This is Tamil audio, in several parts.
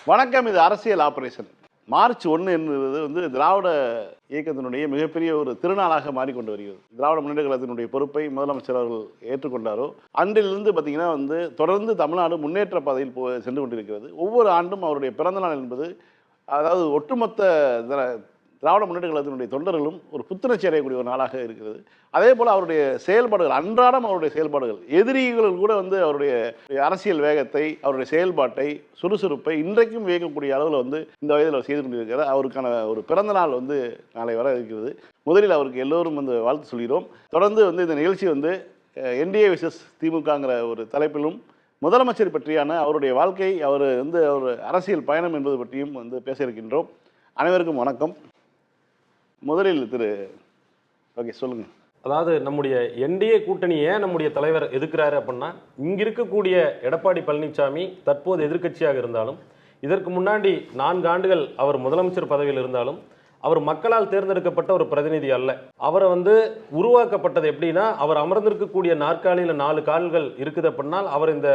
வணக்கம். இது அரசியல் ஆபரேஷன். மார்ச் 1 என்பது திராவிட இயக்கத்தினுடைய மிகப்பெரிய ஒரு திருநாளாக மாறிக்கொண்டு வருகிறது. திராவிட முன்னேற்ற கழகத்தினுடைய பொறுப்பை முதலமைச்சர் அவர்கள் ஏற்றுக்கொண்டாரோ அன்றிலிருந்து பார்த்தீங்கன்னா தொடர்ந்து தமிழ்நாடு முன்னேற்ற பாதையில் சென்று கொண்டிருக்கிறது. ஒவ்வொரு ஆண்டும் அவருடைய பிறந்தநாள் என்பது அதாவது ஒட்டுமொத்த திராவிட முன்னேற்ற கழகத்தினுடைய தொண்டர்களும் ஒரு புத்துணர்ச்சி அடையக்கூடிய ஒரு நாளாக இருக்கிறது. அதே போல் அவருடைய செயல்பாடுகள், அன்றாடம் அவருடைய செயல்பாடுகள், எதிரிகள் கூட அவருடைய அரசியல் வேகத்தை, அவருடைய செயல்பாட்டை, சுறுசுறுப்பை இன்றைக்கும் வியக்கக்கூடிய அளவில் இந்த வயதில் அவர் செய்து கொண்டிருக்கிறார். அவருக்கான ஒரு பிறந்த நாள் நாளை வர இருக்கிறது. முதலில் அவருக்கு எல்லோரும் வாழ்த்து சொல்கிறோம். தொடர்ந்து இந்த நிகழ்ச்சி என்டிஏ விசஸ் திமுகங்கிற ஒரு தலைப்பிலும் முதலமைச்சர் பற்றியான அவருடைய வாழ்க்கை, அவர் அரசியல் பயணம் என்பது பற்றியும் பேச இருக்கின்றோம். அனைவருக்கும் வணக்கம். முதலில் சொல்லுங்க. அதாவது நம்முடைய என்டிஏ கூட்டணியை நம்முடைய தலைவர் எதிர்க்கிறாரு அப்படின்னா, இங்க இருக்கக்கூடிய எடப்பாடி பழனிசாமி தற்போது எதிர்க்கட்சியாக இருந்தாலும், இதற்கு முன்னாடி 4 ஆண்டுகள் அவர் முதலமைச்சர் பதவியில் இருந்தாலும், அவர் மக்களால் தேர்ந்தெடுக்கப்பட்ட ஒரு பிரதிநிதி அல்ல. அவரை உருவாக்கப்பட்டது எப்படின்னா, அவர் அமர்ந்திருக்கக்கூடிய நாற்காலியில் 4 கால்கள் இருக்குது அப்படின்னால், அவர் இந்த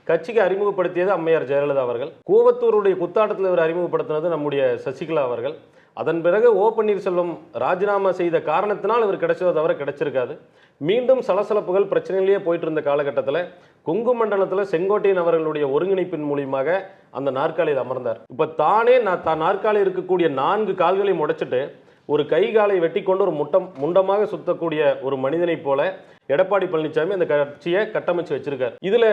கட்சிக்கு அறிமுகப்படுத்தியது அம்மையார் ஜெயலலிதா அவர்கள். கூவத்தூருடைய குத்தாட்டத்தில் இவர் அறிமுகப்படுத்தினது நம்முடைய சசிகலா அவர்கள். அதன் பிறகு ஓ பன்னீர்செல்வம் ராஜினாமா செய்த காரணத்தினால் இவர் கிடைச்சதோ தவிர கிடைச்சிருக்காது. மீண்டும் சலசலப்புகள் பிரச்சனையிலேயே போயிட்டு இருந்த காலகட்டத்தில் கொங்கு மண்டலத்தில் செங்கோட்டையன் அவர்களுடைய ஒருங்கிணைப்பின் மூலியமாக அந்த நாற்காலியில் அமர்ந்தார். இப்போ தானே நாற்காலில் இருக்கக்கூடிய 4 கால்களை முடைச்சிட்டு ஒரு கை காலை வெட்டி கொண்டு ஒரு முண்டமாக சுத்தக்கூடிய ஒரு மனிதனை போல எடப்பாடி பழனிசாமி அந்த கட்சியை கட்டமைச்சு வச்சிருக்காரு. இதுல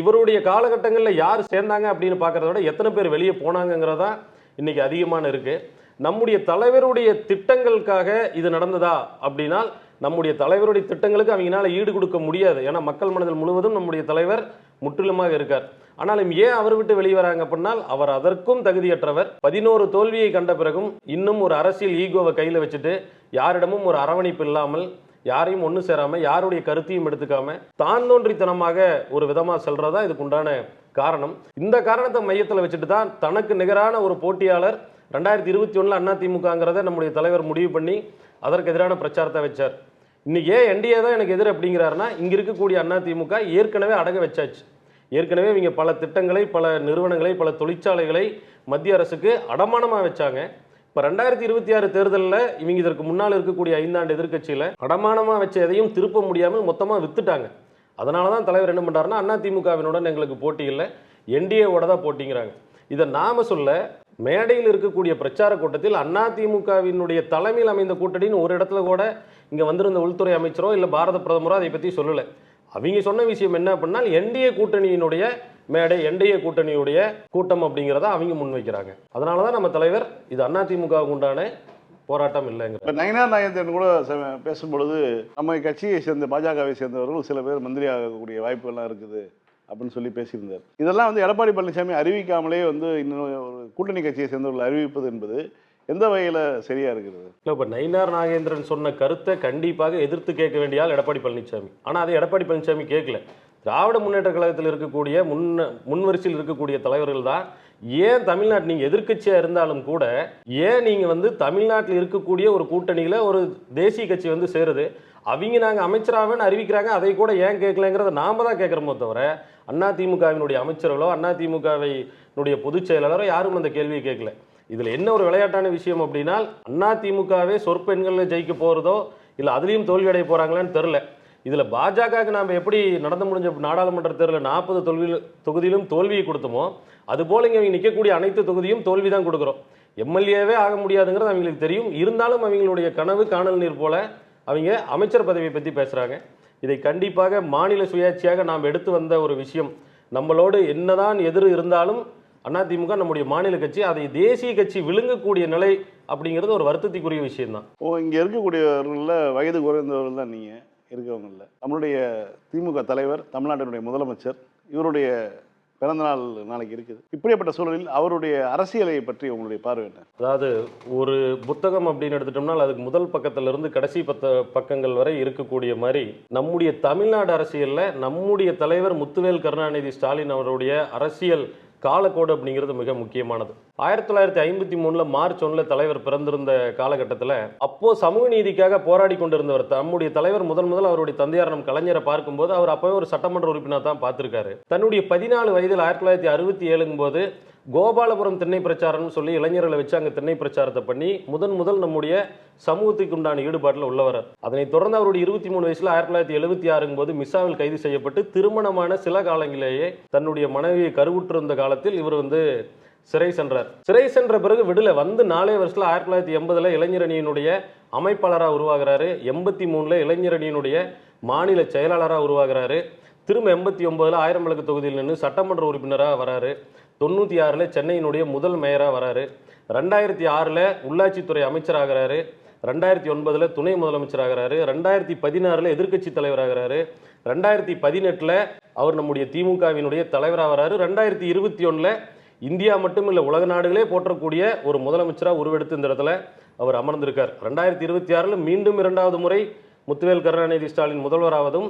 இவருடைய காலகட்டங்களில் யார் சேர்ந்தாங்க அப்படின்னு பார்க்கறத விட எத்தனை பேர் வெளியே போனாங்கிறதா இன்னைக்கு அதிகமான இருக்கு. நம்முடைய தலைவருடைய திட்டங்களுக்காக இது நடந்ததா அப்படின்னா, நம்முடைய தலைவருடைய திட்டங்களுக்கு அவங்களால ஈடு கொடுக்க முடியாது. ஏன்னா மக்கள் மனதில் முழுவதும் நம்முடைய தலைவர் முற்றிலுமாக இருக்கார். ஆனாலும் ஏன் அவர் விட்டு வெளியே வராங்க அப்படின்னால், அவர் அதற்கும் தகுதியற்றவர். 11 தோல்வியை கண்ட பிறகும் இன்னும் ஒரு அரசியல் ஈகோவை கையில் வச்சுட்டு, யாரிடமும் ஒரு அரவணைப்பு இல்லாமல், யாரையும் ஒன்று சேராம, யாருடைய கருத்தையும் எடுத்துக்காம தான் தோன்றித்தனமாக ஒரு விதமா செல்றதா இதுக்குண்டான காரணம். இந்த காரணத்தை மையத்தில் வச்சுட்டு தான் தனக்கு நிகரான ஒரு போட்டியாளர் 2021 அதிமுகங்கிறத நம்முடைய தலைவர் முடிவு பண்ணி அதற்கு எதிரான பிரச்சாரத்தை வச்சார். இன்னைக்கு ஏன் என்டிஏ தான் எனக்கு எதிர் அப்படிங்கிறாருன்னா, இங்க இருக்கக்கூடிய அதிமுக ஏற்கனவே அடக வச்சாச்சு. ஏற்கனவே இவங்க பல திட்டங்களை, பல நிறுவனங்களை, பல தொழிற்சாலைகளை மத்திய அரசுக்கு அடமானமாக வச்சாங்க. இப்போ 2026 தேர்தலில் இவங்க இதற்கு முன்னால் இருக்கக்கூடிய 5 ஆண்டு எதிர்கட்சியில் அடமானமாக வச்ச எதையும் திருப்ப முடியாமல் மொத்தமாக வித்துட்டாங்க. அதனால தான் தலைவர் என்ன பண்ணுறாருன்னா, அதிமுகவினுடன் எங்களுக்கு போட்டி இல்லை, என்டிஏவோட தான் போட்டிங்கிறாங்க. இதை நாம சொல்ல, மேடையில் இருக்கக்கூடிய பிரச்சார கூட்டத்தில் அதிமுகவினுடைய தலைமையில் அமைந்த கூட்டணின்னு ஒரு இடத்துல கூட இங்கே வந்திருந்த உள்துறை அமைச்சரோ இல்லை பாரத பிரதமரோ அதை பற்றி சொல்லலை. அவங்க சொன்ன விஷயம் என்ன அப்படின்னா, என்டிஏ கூட்டணியினுடைய மேடை, என்டிஏ கூட்டணியுடைய கூட்டம் அப்படிங்கிறத அவங்க முன்வைக்கிறாங்க. அதனால தான் நம்ம தலைவர் இது அதிமுகவுக்கு உண்டான போராட்டம் இல்லைங்கிற. இப்போ நயினார் நாகேந்திரன் கூட பேசும்பொழுது, நம்ம கட்சியை சேர்ந்த பாஜகவை சேர்ந்தவர்கள் சில பேர் மந்திரி ஆகக்கூடிய வாய்ப்புகள்லாம் இருக்குது அப்படின்னு சொல்லி பேசியிருந்தார். இதெல்லாம் எடப்பாடி பழனிசாமி அறிவிக்காமலே இன்னும் ஒரு கூட்டணி கட்சியை சேர்ந்தவர்கள் அறிவிப்பது என்பது எந்த வகையில் சரியா இருக்கிறது? இல்லை, இப்போ நயினார் நாகேந்திரன் சொன்ன கருத்தை கண்டிப்பாக எதிர்த்து கேட்க வேண்டிய ஆள் எடப்பாடி பழனிசாமி. ஆனால் அதை எடப்பாடி பழனிசாமி கேட்கல. திராவிட முன்னேற்ற கழகத்தில் இருக்கக்கூடிய முன்வரிசையில் இருக்கக்கூடிய தலைவர்கள் தான் ஏன் தமிழ்நாட்டு நீங்கள் எதிர்கட்சியாக இருந்தாலும் கூட ஏன் நீங்கள் தமிழ்நாட்டில் இருக்கக்கூடிய ஒரு கூட்டணியில் ஒரு தேசிய கட்சி சேருது, அவங்க நாங்கள் அமைச்சராகனு அறிவிக்கிறாங்க, அதை கூட ஏன் கேட்கலங்கிறத நாம தான் கேட்குறோமோ தவிர அதிமுகவினுடைய அமைச்சர்களோ அதிமுகவினுடைய பொதுச் செயலாளரோ யாரும் அந்த கேள்வியை கேட்கல. இதில் என்ன ஒரு விளையாட்டான விஷயம் அப்படின்னா, அதிமுகவே சொற்பெண்களில் ஜெயிக்க போகிறதோ இல்லை அதுலேயும் தோல்வி அடைய போகிறாங்களான்னு தெரில. இதில் பாஜகவுக்கு நாம் எப்படி நடந்து முடிஞ்ச நாடாளுமன்ற தேர்தலில் 40 தொகுதியிலும் தோல்வியை கொடுத்தோமோ, அதுபோல் இங்கே அவங்க நிற்கக்கூடிய அனைத்து தொகுதியும் தோல்வி தான் கொடுக்குறோம். எம்எல்ஏவே ஆக முடியாதுங்கிறது அவங்களுக்கு தெரியும். இருந்தாலும் அவங்களுடைய கனவு காணல் நீர் போல அவங்க அமைச்சர் பதவியை பற்றி பேசுகிறாங்க. இதை கண்டிப்பாக மாநில சுயாட்சியாக நாம் எடுத்து வந்த ஒரு விஷயம். நம்மளோடு என்னதான் எதிர் இருந்தாலும் அதிமுக நம்முடைய மாநில கட்சி, அதை தேசிய கட்சி விழுங்கக்கூடிய நிலை அப்படிங்கிறது ஒரு வருத்தத்துக்குரிய விஷயம்தான். இங்கே இருக்கக்கூடியவர்களில் வயது குறைந்தவர்கள் தான் நீங்கள் இருக்கவங்கள. நம்மளுடைய திமுக தலைவர், தமிழ்நாட்டினுடைய முதலமைச்சர், இவருடைய பிறந்தநாள் நாளைக்கு இருக்குது. இப்படிப்பட்ட சூழலில் அவருடைய அரசியலை பற்றி உங்களுடைய பார்வை என்ன? அதாவது ஒரு புத்தகம் அப்படின்னு எடுத்துட்டோம்னா அதுக்கு முதல் பக்கத்திலிருந்து கடைசி பக்கங்கள் வரை இருக்கக்கூடிய மாதிரி நம்முடைய தமிழ்நாடு அரசியலில் நம்முடைய தலைவர் முத்துவேல் கருணாநிதி ஸ்டாலின் அவருடைய அரசியல் காலக்கோடு அப்படிங்கிறது மிக முக்கியமானது. 1953 மார்ச் 1 தலைவர் பிறந்திருந்த காலகட்டத்தில் அப்போ சமூக நீதிக்காக போராடி கொண்டிருந்தவர் தம்முடைய தலைவர் முதல் அவருடைய தந்தையார் நம் கலைஞரை பார்க்கும்போது அவர் அப்பவே ஒரு சட்டமன்ற உறுப்பினர் தான் பார்த்திருக்காரு. தன்னுடைய 14 வயதில் 1967 போது கோபாலபுரம் திண்ணை பிரச்சாரம்னு சொல்லி இளைஞர்களை வச்சு அங்கே திண்ணை பிரச்சாரத்தை பண்ணி முதல் நம்முடைய சமூகத்துக்கு உண்டான ஈடுபாட்டில் உள்ளவர். அதனைத் தொடர்ந்து அவருடைய 23 வயசுல 1976 போது மிஸ்ஸாவில் கைது செய்யப்பட்டு திருமணமான சில காலங்களிலேயே தன்னுடைய மனைவியை கருவுற்றிருந்த காலத்தில் இவர் சிறை சென்றார். சிறை சென்ற பிறகு விடுதலை வந்து 4 வருஷத்துல 1980 இளைஞரணியினுடைய அமைப்பாளராக உருவாகிறாரு. 83 இளைஞரணியினுடைய மாநில செயலாளராக உருவாகிறாரு. திரும்ப 89 1000 விளக்கு தொகுதியில் நின்று சட்டமன்ற உறுப்பினராக வராரு. 96 சென்னையினுடைய முதல் மேயராக வராரு. 2006 உள்ளாட்சித்துறை அமைச்சராகிறாரு. 2009 துணை முதலமைச்சராகிறாரு. 2016 எதிர்க்கட்சி தலைவராகிறாரு. 2018 அவர் நம்முடைய திமுகவினுடைய தலைவராக வராரு. 2021 இந்தியா மட்டுமில்லை உலக நாடுகளே போற்றக்கூடிய ஒரு முதலமைச்சராக உருவெடுத்து இந்த இடத்துல அவர் அமர்ந்திருக்கார். 2026 மீண்டும் 2வது முறை முத்துவேல் கருணாநிதி ஸ்டாலின் முதல்வராவதும்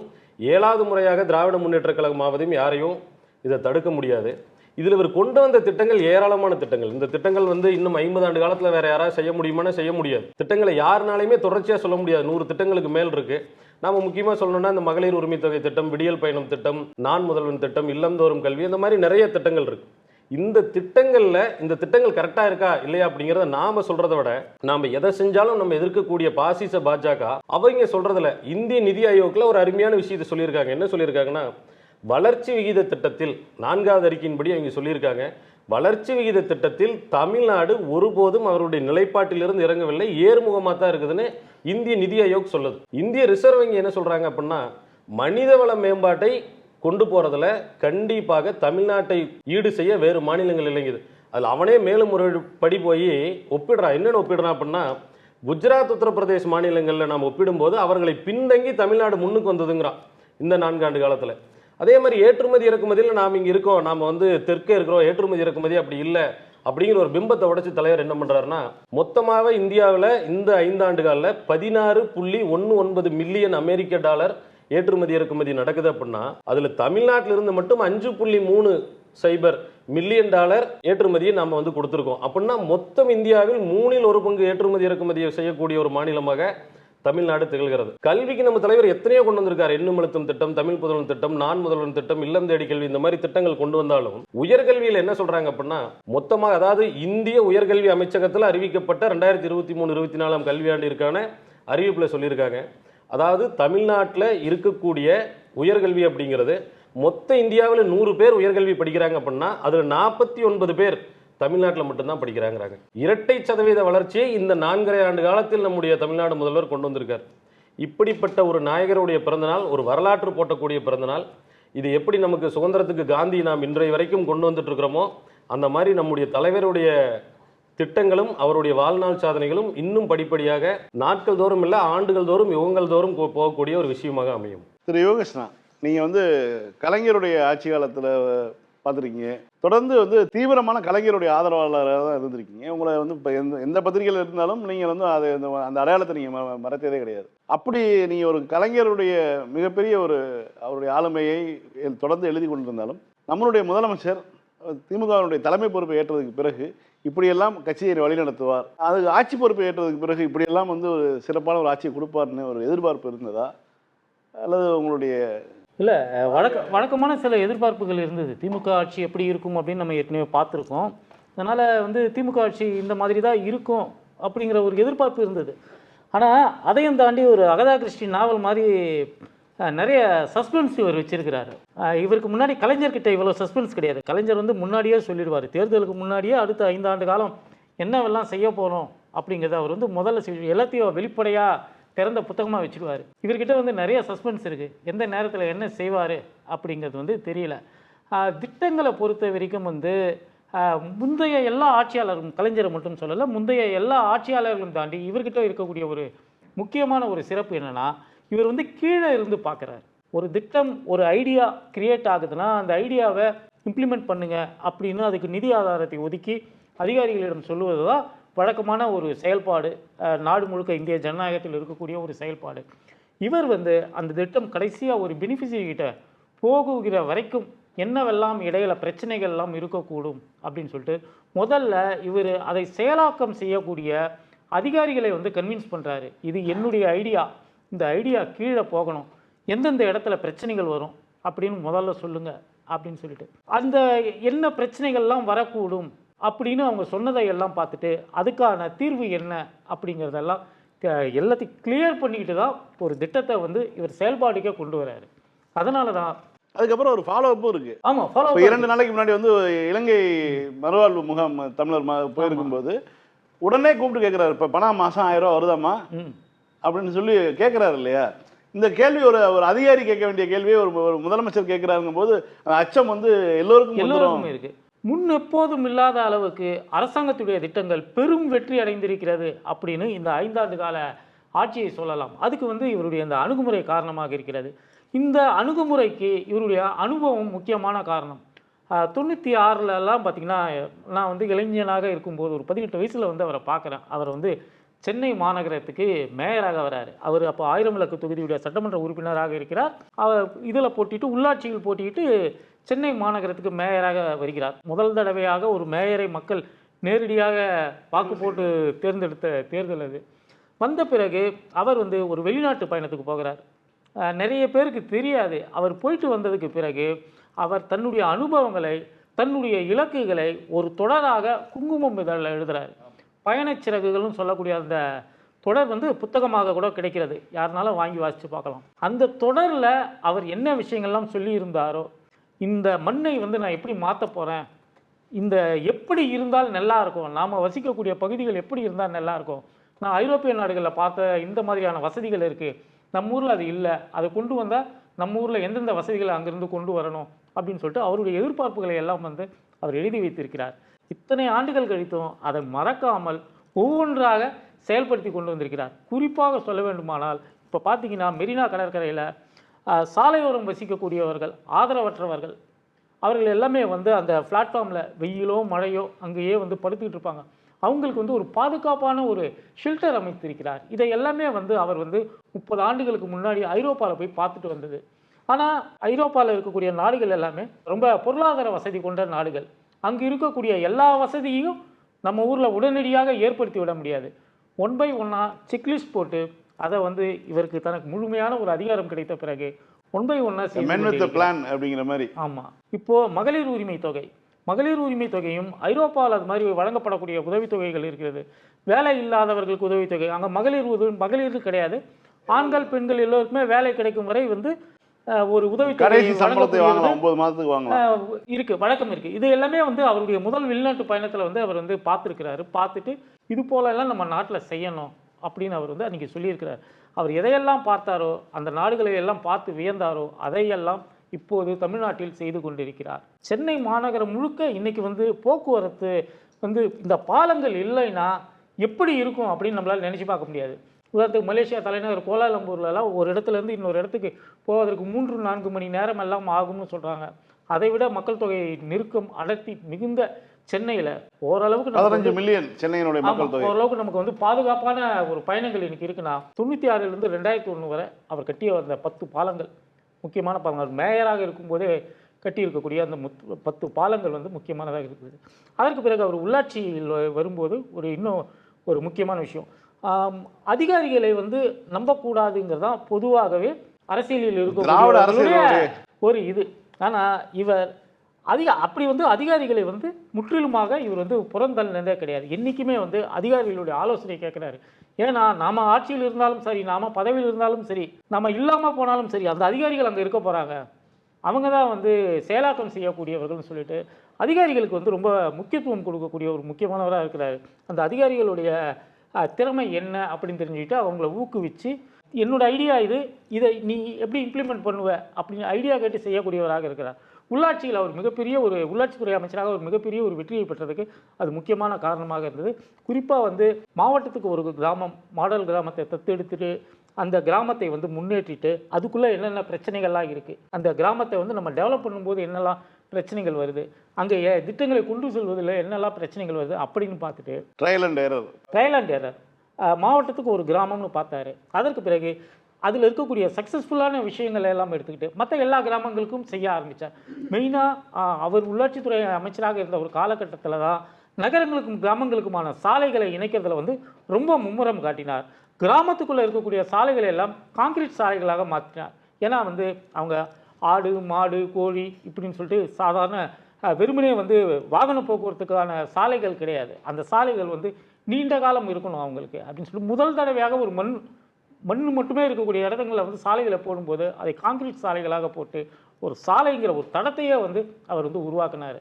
7வது முறையாக திராவிட முன்னேற்ற கழகம் ஆவதும் யாரையும் இதை தடுக்க முடியாது. இதில் இவர் கொண்டு வந்த திட்டங்கள் ஏராளமான திட்டங்கள். இந்த திட்டங்கள் இன்னும் 50 ஆண்டு காலத்தில் வேற யாராவது செய்ய முடியுமான்னு செய்ய முடியாது. திட்டங்களை யாருனாலையுமே தொடர்ச்சியாக சொல்ல முடியாது. 100 திட்டங்களுக்கு மேல் இருக்கு. நாம முக்கியமாக சொல்லணும்னா இந்த மகளிர் உரிமை தொகை திட்டம், விடியல் பயணம் திட்டம், நான் முதல்வன் திட்டம், இல்லந்தோறும் கல்வி, இந்த மாதிரி நிறைய திட்டங்கள் இருக்கு. இந்த திட்டங்கள் கரெக்டா இருக்கா இல்லையா அப்படிங்கிறத நாம சொல்றதை விட நாம எதை செஞ்சாலும் நம்ம எதிர்க்கக்கூடிய பாசிச பாஜக அவங்க சொல்றதுல இந்திய நிதி ஆயோக்ல ஒரு அருமையான விஷயத்தை சொல்லியிருக்காங்க. என்ன சொல்லியிருக்காங்கன்னா, வளர்ச்சி விகித திட்டத்தில் 4வது அறிக்கையின்படி அவங்க சொல்லியிருக்காங்க, வளர்ச்சி விகித திட்டத்தில் தமிழ்நாடு ஒருபோதும் அவருடைய நிலைப்பாட்டிலிருந்து இறங்கவில்லை, ஏறுமுகமாக தான் இருக்குதுன்னு இந்திய நிதி ஆயோக் சொல்லுது. இந்திய ரிசர்வ் வங்கி என்ன சொல்றாங்க அப்படின்னா, மனிதவள மேம்பாட்டை கொண்டு போறதுல கண்டிப்பாக தமிழ்நாட்டை ஈடு செய்ய வேறு மாநிலங்கள் இல்லைங்குது. அதில் அவனே மேலும் ஒரு படி போய் ஒப்பிடுறான். என்னென்னு ஒப்பிடுறான் அப்படின்னா, குஜராத் உத்தரப்பிரதேஷ் மாநிலங்களில் நாம் ஒப்பிடும்போது அவர்களை பின்தங்கி தமிழ்நாடு முன்னுக்கு வந்ததுங்கிறான் இந்த 4 ஆண்டு காலத்தில். அதே மாதிரி ஏற்றுமதி இறக்குமதியில் நாம் இங்கே இருக்கோம், நாம் தெற்கே இருக்கிறோம், ஏற்றுமதி இறக்குமதி அப்படி இல்லை அப்படிங்கிற ஒரு பிம்பத்தை உடைச்சு தலைவர் என்ன பண்ணுறாருன்னா, மொத்தமாக இந்தியாவில் இந்த 5 ஆண்டு காலில் 16.19 மில்லியன் அமெரிக்க டாலர் ஏற்றுமதி இறக்குமதி நடக்குது அப்படின்னா, அதில் தமிழ்நாட்டிலிருந்து மட்டும் 5.30 மில்லியன் டாலர் ஏற்றுமதியை நம்ம கொடுத்துருக்கோம். அப்படின்னா மொத்தம் இந்தியாவில் 1/3 ஏற்றுமதி இறக்குமதியை செய்யக்கூடிய ஒரு மாநிலமாக தமிழ்நாடு திகழ்கிறது. கல்விக்கு நம்ம தலைவர் எத்தனையோ கொண்டு வந்திருக்காரு. எண்ணும் எழுத்தும் திட்டம், தமிழ் புதல்வன் திட்டம், நான் முதல்வன் திட்டம், இல்லம் தேடி கல்வி, இந்த மாதிரி திட்டங்கள் கொண்டு வந்தாலும் உயர்கல்வியில் என்ன சொல்றாங்க அப்படின்னா, மொத்தமாக அதாவது இந்திய உயர்கல்வி அமைச்சகத்தில் அறிவிக்கப்பட்ட 2023-24 கல்வியாண்டிற்கான அறிவிப்பில் சொல்லியிருக்காங்க. அதாவது தமிழ்நாட்டில் இருக்கக்கூடிய உயர்கல்வி அப்படிங்கிறது மொத்த இந்தியாவில் 100 பேர் உயர்கல்வி படிக்கிறாங்க அப்படின்னா அதில் 49 பேர் தமிழ்நாட்டில் மட்டும்தான் படிக்கிறாங்கிறாங்க. 2% வளர்ச்சியை இந்த 4.5 ஆண்டு காலத்தில் நம்முடைய தமிழ்நாடு முதல்வர் கொண்டு வந்திருக்கார். இப்படிப்பட்ட ஒரு நாயகருடைய பிறந்தநாள், ஒரு வரலாற்று போட்டக்கூடிய பிறந்தநாள். இது எப்படி நமக்கு சுதந்திரத்துக்கு காந்தி நாம் இன்றைய வரைக்கும் கொண்டு வந்துட்டு இருக்கிறோமோ, அந்த மாதிரி நம்முடைய தலைவருடைய திட்டங்களும் அவருடைய வாழ்நாள் சாதனைகளும் இன்னும் படிப்படியாக நாட்கள் தோறும் இல்லை, ஆண்டுகள் தோறும், யுகங்கள் தோறும் போகக்கூடிய ஒரு விஷயமாக அமையும். திரு யோகேஷ்னா, நீங்கள் கலைஞருடைய ஆட்சி காலத்தில் பார்த்துருக்கீங்க, தொடர்ந்து தீவிரமான கலைஞருடைய ஆதரவாளராக தான் இருந்திருக்கீங்க. உங்களை இப்போ எந்த பத்திரிகையில் இருந்தாலும் நீங்கள் அது அந்த அடையாளத்தை நீங்கள் மறைத்ததே கிடையாது. அப்படி நீங்கள் ஒரு கலைஞருடைய மிகப்பெரிய அவருடைய ஆளுமையை தொடர்ந்து எழுதி கொண்டிருந்தாலும், நம்மளுடைய முதலமைச்சர் திமுகவினுடைய தலைமை பொறுப்பை ஏற்றதுக்கு பிறகு இப்படியெல்லாம் கட்சியை வழிநடத்துவார், அது ஆட்சி பொறுப்பை ஏற்றதுக்கு பிறகு இப்படியெல்லாம் ஒரு சிறப்பான ஒரு ஆட்சியை கொடுப்பார்னு ஒரு எதிர்பார்ப்பு இருந்ததா, அல்லது உங்களுடைய இல்லை வழக்கமான சில எதிர்பார்ப்புகள் இருந்தது. திமுக ஆட்சி எப்படி இருக்கும் அப்படின்னு நம்ம ஏற்கனவே பார்த்துருக்கோம். அதனால் திமுக ஆட்சி இந்த மாதிரி தான் இருக்கும் அப்படிங்கிற ஒரு எதிர்பார்ப்பு இருந்தது. ஆனால் அதையும் தாண்டி ஒரு அகதா கிறிஸ்டி நாவல் மாதிரி நிறைய சஸ்பென்ஸ் இவர் வச்சிருக்கிறாரு. இவருக்கு முன்னாடி கலைஞர்கிட்ட இவ்வளோ சஸ்பென்ஸ் கிடையாது. கலைஞர் முன்னாடியே சொல்லிடுவார், தேர்தலுக்கு முன்னாடியே அடுத்த 5 ஆண்டு காலம் என்னவெல்லாம் செய்ய போகிறோம் அப்படிங்கிறத அவர் முதல்ல எல்லாத்தையும் வெளிப்படையாக திறந்த புத்தகமாக வச்சுடுவார். இவர்கிட்ட நிறைய சஸ்பென்ஸ் இருக்குது. எந்த நேரத்தில் என்ன செய்வார் அப்படிங்கிறது தெரியல. திட்டங்களை பொறுத்த வரைக்கும் முந்தைய எல்லா ஆட்சியாளர்களும், கலைஞரை மட்டும் சொல்லலை, முந்தைய எல்லா ஆட்சியாளர்களும் தாண்டி இவர்கிட்ட இருக்கக்கூடிய ஒரு முக்கியமான ஒரு சிறப்பு என்னென்னா, இவர் கீழே இருந்து பார்க்குறாரு. ஒரு திட்டம், ஒரு ஐடியா கிரியேட் ஆகுதுன்னா அந்த ஐடியாவை இம்ப்ளிமெண்ட் பண்ணுங்க அப்படின்னு அதுக்கு நிதி ஆதாரத்தை ஒதுக்கி அதிகாரிகளிடம் சொல்லுவது தான் வழக்கமான ஒரு செயல்பாடு. நாடு முழுக்க இந்திய ஜனநாயகத்தில் இருக்கக்கூடிய ஒரு செயல்பாடு. இவர் அந்த திட்டம் கடைசியாக ஒரு பெனிஃபிஷரி கிட்ட போகுகிற வரைக்கும் என்னவெல்லாம் இடையில பிரச்சனைகள் எல்லாம் இருக்கக்கூடும் அப்படின்னு சொல்லிட்டு முதல்ல இவர் அதை செயலாக்கம் செய்யக்கூடிய அதிகாரிகளை வந்து கன்வின்ஸ் பண்ணுறாரு. இது என்னுடைய ஐடியா, இந்த ஐடியா கீழே போகணும், எந்தெந்த இடத்துல பிரச்சனைகள் வரும் அப்படின்னு முதல்ல சொல்லுங்க அப்படின்னு சொல்லிட்டு அந்த என்ன பிரச்சனைகள்லாம் வரக்கூடும் அப்படின்னு அவங்க சொன்னதை எல்லாம் பார்த்துட்டு அதுக்கான தீர்வு என்ன அப்படிங்கிறதெல்லாம் எல்லாத்தையும் கிளியர் பண்ணிக்கிட்டு தான் ஒரு திட்டத்தை வந்து இவர் செயல்பாடுக்கே கொண்டு வராரு. அதனால தான் அதுக்கப்புறம் ஒரு ஃபாலோ அப்பும் இருக்கு. ஆமாம், ஃபாலோ. 2 நாளைக்கு முன்னாடி வந்து இலங்கை மறுவாழ்வு முகாம் தமிழர் போயிருக்கும்போது உடனே கூப்பிட்டு கேட்குறாரு, இப்போ பணம் மாதம் 1000 ரூபா வருதாம்மா அப்படின்னு சொல்லி கேட்குறாரு இல்லையா? இந்த கேள்வி ஒரு அதிகாரி கேட்க வேண்டிய கேள்வியை ஒரு முதலமைச்சர் கேட்குறாருங்கும் போது அச்சம் வந்து எல்லோருக்கும் இருக்கு. முன் எப்போதும் இல்லாத அளவுக்கு அரசாங்கத்துடைய திட்டங்கள் பெரும் வெற்றி அடைந்திருக்கிறது அப்படின்னு இந்த 5 ஆண்டு கால ஆட்சியை சொல்லலாம். அதுக்கு வந்து இவருடைய இந்த அணுகுமுறை காரணமாக இருக்கிறது. இந்த அணுகுமுறைக்கு இவருடைய அனுபவம் முக்கியமான காரணம். 96லலாம் பார்த்திங்கன்னா நான் வந்து இளைஞனாக இருக்கும்போது ஒரு 18 வயசில் வந்து அவரை பார்க்குறேன். அவர் வந்து சென்னை மாநகரத்துக்கு மேயராக வராரு. அவர் அப்போ 1000 விளக்கு தொகுதியுடைய சட்டமன்ற உறுப்பினராக இருக்கிறார். அவர் இதில் போட்டிட்டு உள்ளாட்சியில் போட்டிட்டு சென்னை மாநகரத்துக்கு மேயராக வருகிறார். முதல் தடவையாக ஒரு மேயரை மக்கள் நேரடியாக வாக்கு போட்டு தேர்ந்தெடுத்த தேர்தல் அது. வந்த பிறகு அவர் வந்து ஒரு வெளிநாட்டு பயணத்துக்கு போகிறார். நிறைய பேருக்கு தெரியாது. அவர் போயிட்டு வந்ததுக்கு பிறகு அவர் தன்னுடைய அனுபவங்களை, தன்னுடைய இலக்குகளை ஒரு தொடராக குங்குமம் இதழில் எழுதுகிறார். பயணச்சிறகுகள்னு சொல்லக்கூடிய அந்த தொடர் வந்து புத்தகமாக கூட கிடைக்கிறது, யாருனாலும் வாங்கி வாசித்து பார்க்கலாம். அந்த தொடரில் அவர் என்ன விஷயங்கள்லாம் சொல்லியிருந்தாரோ, இந்த மண்ணை வந்து நான் எப்படி மாற்ற போகிறேன், இந்த எப்படி இருந்தால் நல்லா இருக்கும், நாம் வசிக்கக்கூடிய பகுதிகள் எப்படி இருந்தால் நல்லா இருக்கும், நான் ஐரோப்பிய நாடுகளில் பார்த்த இந்த மாதிரியான வசதிகள் இருக்குது, நம்ம ஊரில் அது இல்லை, அதை கொண்டு வந்தால் நம்ம ஊரில் எந்தெந்த வசதிகளை அங்கேருந்து கொண்டு வரணும் அப்படின்னு சொல்லிட்டு அவருடைய எதிர்பார்ப்புகளை எல்லாம் வந்து அவர் எழுதி வைத்திருக்கிறார். இத்தனை ஆண்டுகள் கழித்தும் அதை மறக்காமல் ஒவ்வொன்றாக செயல்படுத்தி கொண்டு வந்திருக்கிறார். குறிப்பாக சொல்ல வேண்டுமானால் இப்போ பார்த்தீங்கன்னா மெரினா கடற்கரையில் சாலையோரம் வசிக்கக்கூடியவர்கள், ஆதரவற்றவர்கள், அவர்கள் எல்லாமே வந்து அந்த பிளாட்ஃபார்மில் வெயிலோ மழையோ அங்கேயே வந்து படுத்துக்கிட்டு இருப்பாங்க. அவங்களுக்கு வந்து ஒரு பாதுகாப்பான ஒரு ஷெல்டர் அமைத்திருக்கிறார். இதை எல்லாமே வந்து அவர் வந்து 30 ஆண்டுகளுக்கு முன்னாடி ஐரோப்பாவில் போய் பார்த்துட்டு வந்தது. ஆனால் ஐரோப்பாவில் இருக்கக்கூடிய நாடுகள் எல்லாமே ரொம்ப பொருளாதார வசதி கொண்ட நாடுகள். அங்கே இருக்கக்கூடிய எல்லா வசதியும் நம்ம ஊரில் உடனடியாக ஏற்படுத்தி விட முடியாது. 1 by 1 செக்லிஸ்ட் போட்டு அதை வந்து இவருக்கு தனக்கு முழுமையான ஒரு அதிகாரம் கிடைத்த பிறகு 1 by 1 பிளான் அப்படிங்கிற மாதிரி. ஆமாம். இப்போது மகளிர் உரிமை தொகை, மகளிர் உரிமை தொகையும் ஐரோப்பாவில் அது மாதிரி வழங்கப்படக்கூடிய உதவித்தொகைகள் இருக்கிறது. வேலை இல்லாதவர்களுக்கு உதவித்தொகை, அங்கே மகளிர் கிடையாது, ஆண்கள் பெண்கள் எல்லோருக்குமே வேலை கிடைக்கும் வரை வந்து ஒரு உதவித்தொகை இருக்கு, வழக்கம் இருக்கு. இது எல்லாமே வந்து அவருடைய முதல் வெளிநாட்டு பயணத்தில் வந்து அவர் வந்து பார்த்துருக்கிறாரு. பார்த்துட்டு இது போலெல்லாம் நம்ம நாட்டில் செய்யணும் அப்படின்னு அவர் வந்து அன்றைக்கி சொல்லியிருக்கிறார். அவர் எதையெல்லாம் பார்த்தாரோ, அந்த நாடுகளை எல்லாம் பார்த்து வியந்தாரோ, அதையெல்லாம் இப்போது தமிழ்நாட்டில் செய்து கொண்டிருக்கிறார். சென்னை மாநகரம் முழுக்க இன்னைக்கு வந்து போக்குவரத்து வந்து இந்த பாலங்கள் இல்லைன்னா எப்படி இருக்கும் அப்படின்னு நம்மளால் நினச்சி பார்க்க முடியாது. உதாரணத்துக்கு மலேசியா தலைநகர் கோலாலம்பூர்லலாம் ஒரு இடத்துலேருந்து இன்னொரு இடத்துக்கு போவதற்கு 3-4 மணி நேரம் எல்லாம் ஆகும்னு சொல்கிறாங்க. அதை விட மக்கள் தொகை நெருக்கம் அடர்த்தி மிகுந்த சென்னையில் ஓரளவுக்கு 15 மில்லியன் சென்னையினுடைய மக்கள் தொகை, ஓரளவுக்கு நமக்கு வந்து பாதுகாப்பான ஒரு பயணங்கள் இன்னைக்கு இருக்குன்னா 96லேருந்து 2001 வரை அவர் கட்டிய அந்த 10 பாலங்கள் முக்கியமான பாலங்கள், மேயராக இருக்கும்போதே கட்டியிருக்கக்கூடிய அந்த 10 பாலங்கள் வந்து முக்கியமானதாக இருக்குது. அதற்கு பிறகு அவர் உள்ளாட்சியில் வரும்போது இன்னும் ஒரு முக்கியமான விஷயம், அதிகாரிகளை வந்து நம்பக்கூடாதுங்கிறது தான் பொதுவாகவே அரசியலில் இருக்கக்கூடிய ஒரு இது. ஆனால் இவர் அப்படி வந்து அதிகாரிகளை வந்து முற்றிலுமாக இவர் வந்து புறந்தள்ளினதே கிடையாது. என்றைக்குமே வந்து அதிகாரிகளுடைய ஆலோசனை கேட்குறாரு. ஏன்னா நாம் ஆட்சியில் இருந்தாலும் சரி, நாம் பதவியில் இருந்தாலும் சரி, நம்ம இல்லாமல் போனாலும் சரி, அந்த அதிகாரிகள் அங்கே இருக்க போகிறாங்க, அவங்க தான் வந்து செயலாக்கம் செய்யக்கூடியவர்கள்னு சொல்லிட்டு அதிகாரிகளுக்கு வந்து ரொம்ப முக்கியத்துவம் கொடுக்கக்கூடிய ஒரு முக்கியமானவராக இருக்கிறாரு. அந்த அதிகாரிகளுடைய திறமை என்ன அப்படின்னு தெரிஞ்சுக்கிட்டு அவங்கள ஊக்குவிச்சு, என்னோட ஐடியா இதை நீ எப்படி இம்ப்ளிமெண்ட் பண்ணுவ அப்படின்னு ஐடியா கேட்டு செய்யக்கூடியவராக இருக்கிறார். உள்ளாட்சியில் அவர் மிகப்பெரிய ஒரு உள்ளாட்சித்துறை அமைச்சராக ஒரு மிகப்பெரிய ஒரு வெற்றியை பெற்றதுக்கு அது முக்கியமான காரணமாக இருந்தது. குறிப்பாக வந்து மாவட்டத்துக்கு ஒரு கிராமம், மாடல் கிராமத்தை தத்தெடுத்துட்டு அந்த கிராமத்தை வந்து முன்னேற்றிட்டு அதுக்குள்ளே என்னென்ன பிரச்சனைகள்லாம் இருக்குது, அந்த கிராமத்தை வந்து நம்ம டெவலப் பண்ணும்போது என்னெல்லாம் பிரச்சனைகள் வருது, அங்கே திட்டங்களை கொண்டு செல்வதில் என்னெல்லாம் பிரச்சனைகள் வருது அப்படின்னு பார்த்துட்டு ட்ரையல் அண்ட் எரர் மாவட்டத்துக்கு ஒரு கிராமம்னு பார்த்தாரு. அதற்கு பிறகு அதில் இருக்கக்கூடிய சக்ஸஸ்ஃபுல்லான விஷயங்களை எல்லாம் எடுத்துக்கிட்டு மற்ற எல்லா கிராமங்களுக்கும் செய்ய ஆரம்பித்தார். மெயினாக அவர் உள்ளாட்சித்துறை அமைச்சராக இருந்த ஒரு காலகட்டத்தில் தான் நகரங்களுக்கும் கிராமங்களுக்குமான சாலைகளை இணைக்கிறதுல வந்து ரொம்ப மும்முரம் காட்டினார். கிராமத்துக்குள்ளே இருக்கக்கூடிய சாலைகளை எல்லாம் கான்கிரீட் சாலைகளாக மாற்றினார். ஏன்னா வந்து அவங்க ஆடு மாடு கோழி இப்படின்னு சொல்லிட்டு சாதாரண வெறுமனே வந்து வாகன போக்குவரத்துக்கான சாலைகள் கிடையாது. அந்த சாலைகள் வந்து நீண்ட காலம் இருக்கணும் அவங்களுக்கு அப்படின்னு சொல்லிட்டு முதல் தடவையாக ஒரு மண் மட்டுமே இருக்கக்கூடிய இடங்களில் வந்து சாலைகளை போடும்போது அதை கான்கிரீட் சாலைகளாக போட்டு ஒரு சாலைங்கிற ஒரு தடத்தையே வந்து அவர் வந்து உருவாக்கினார்.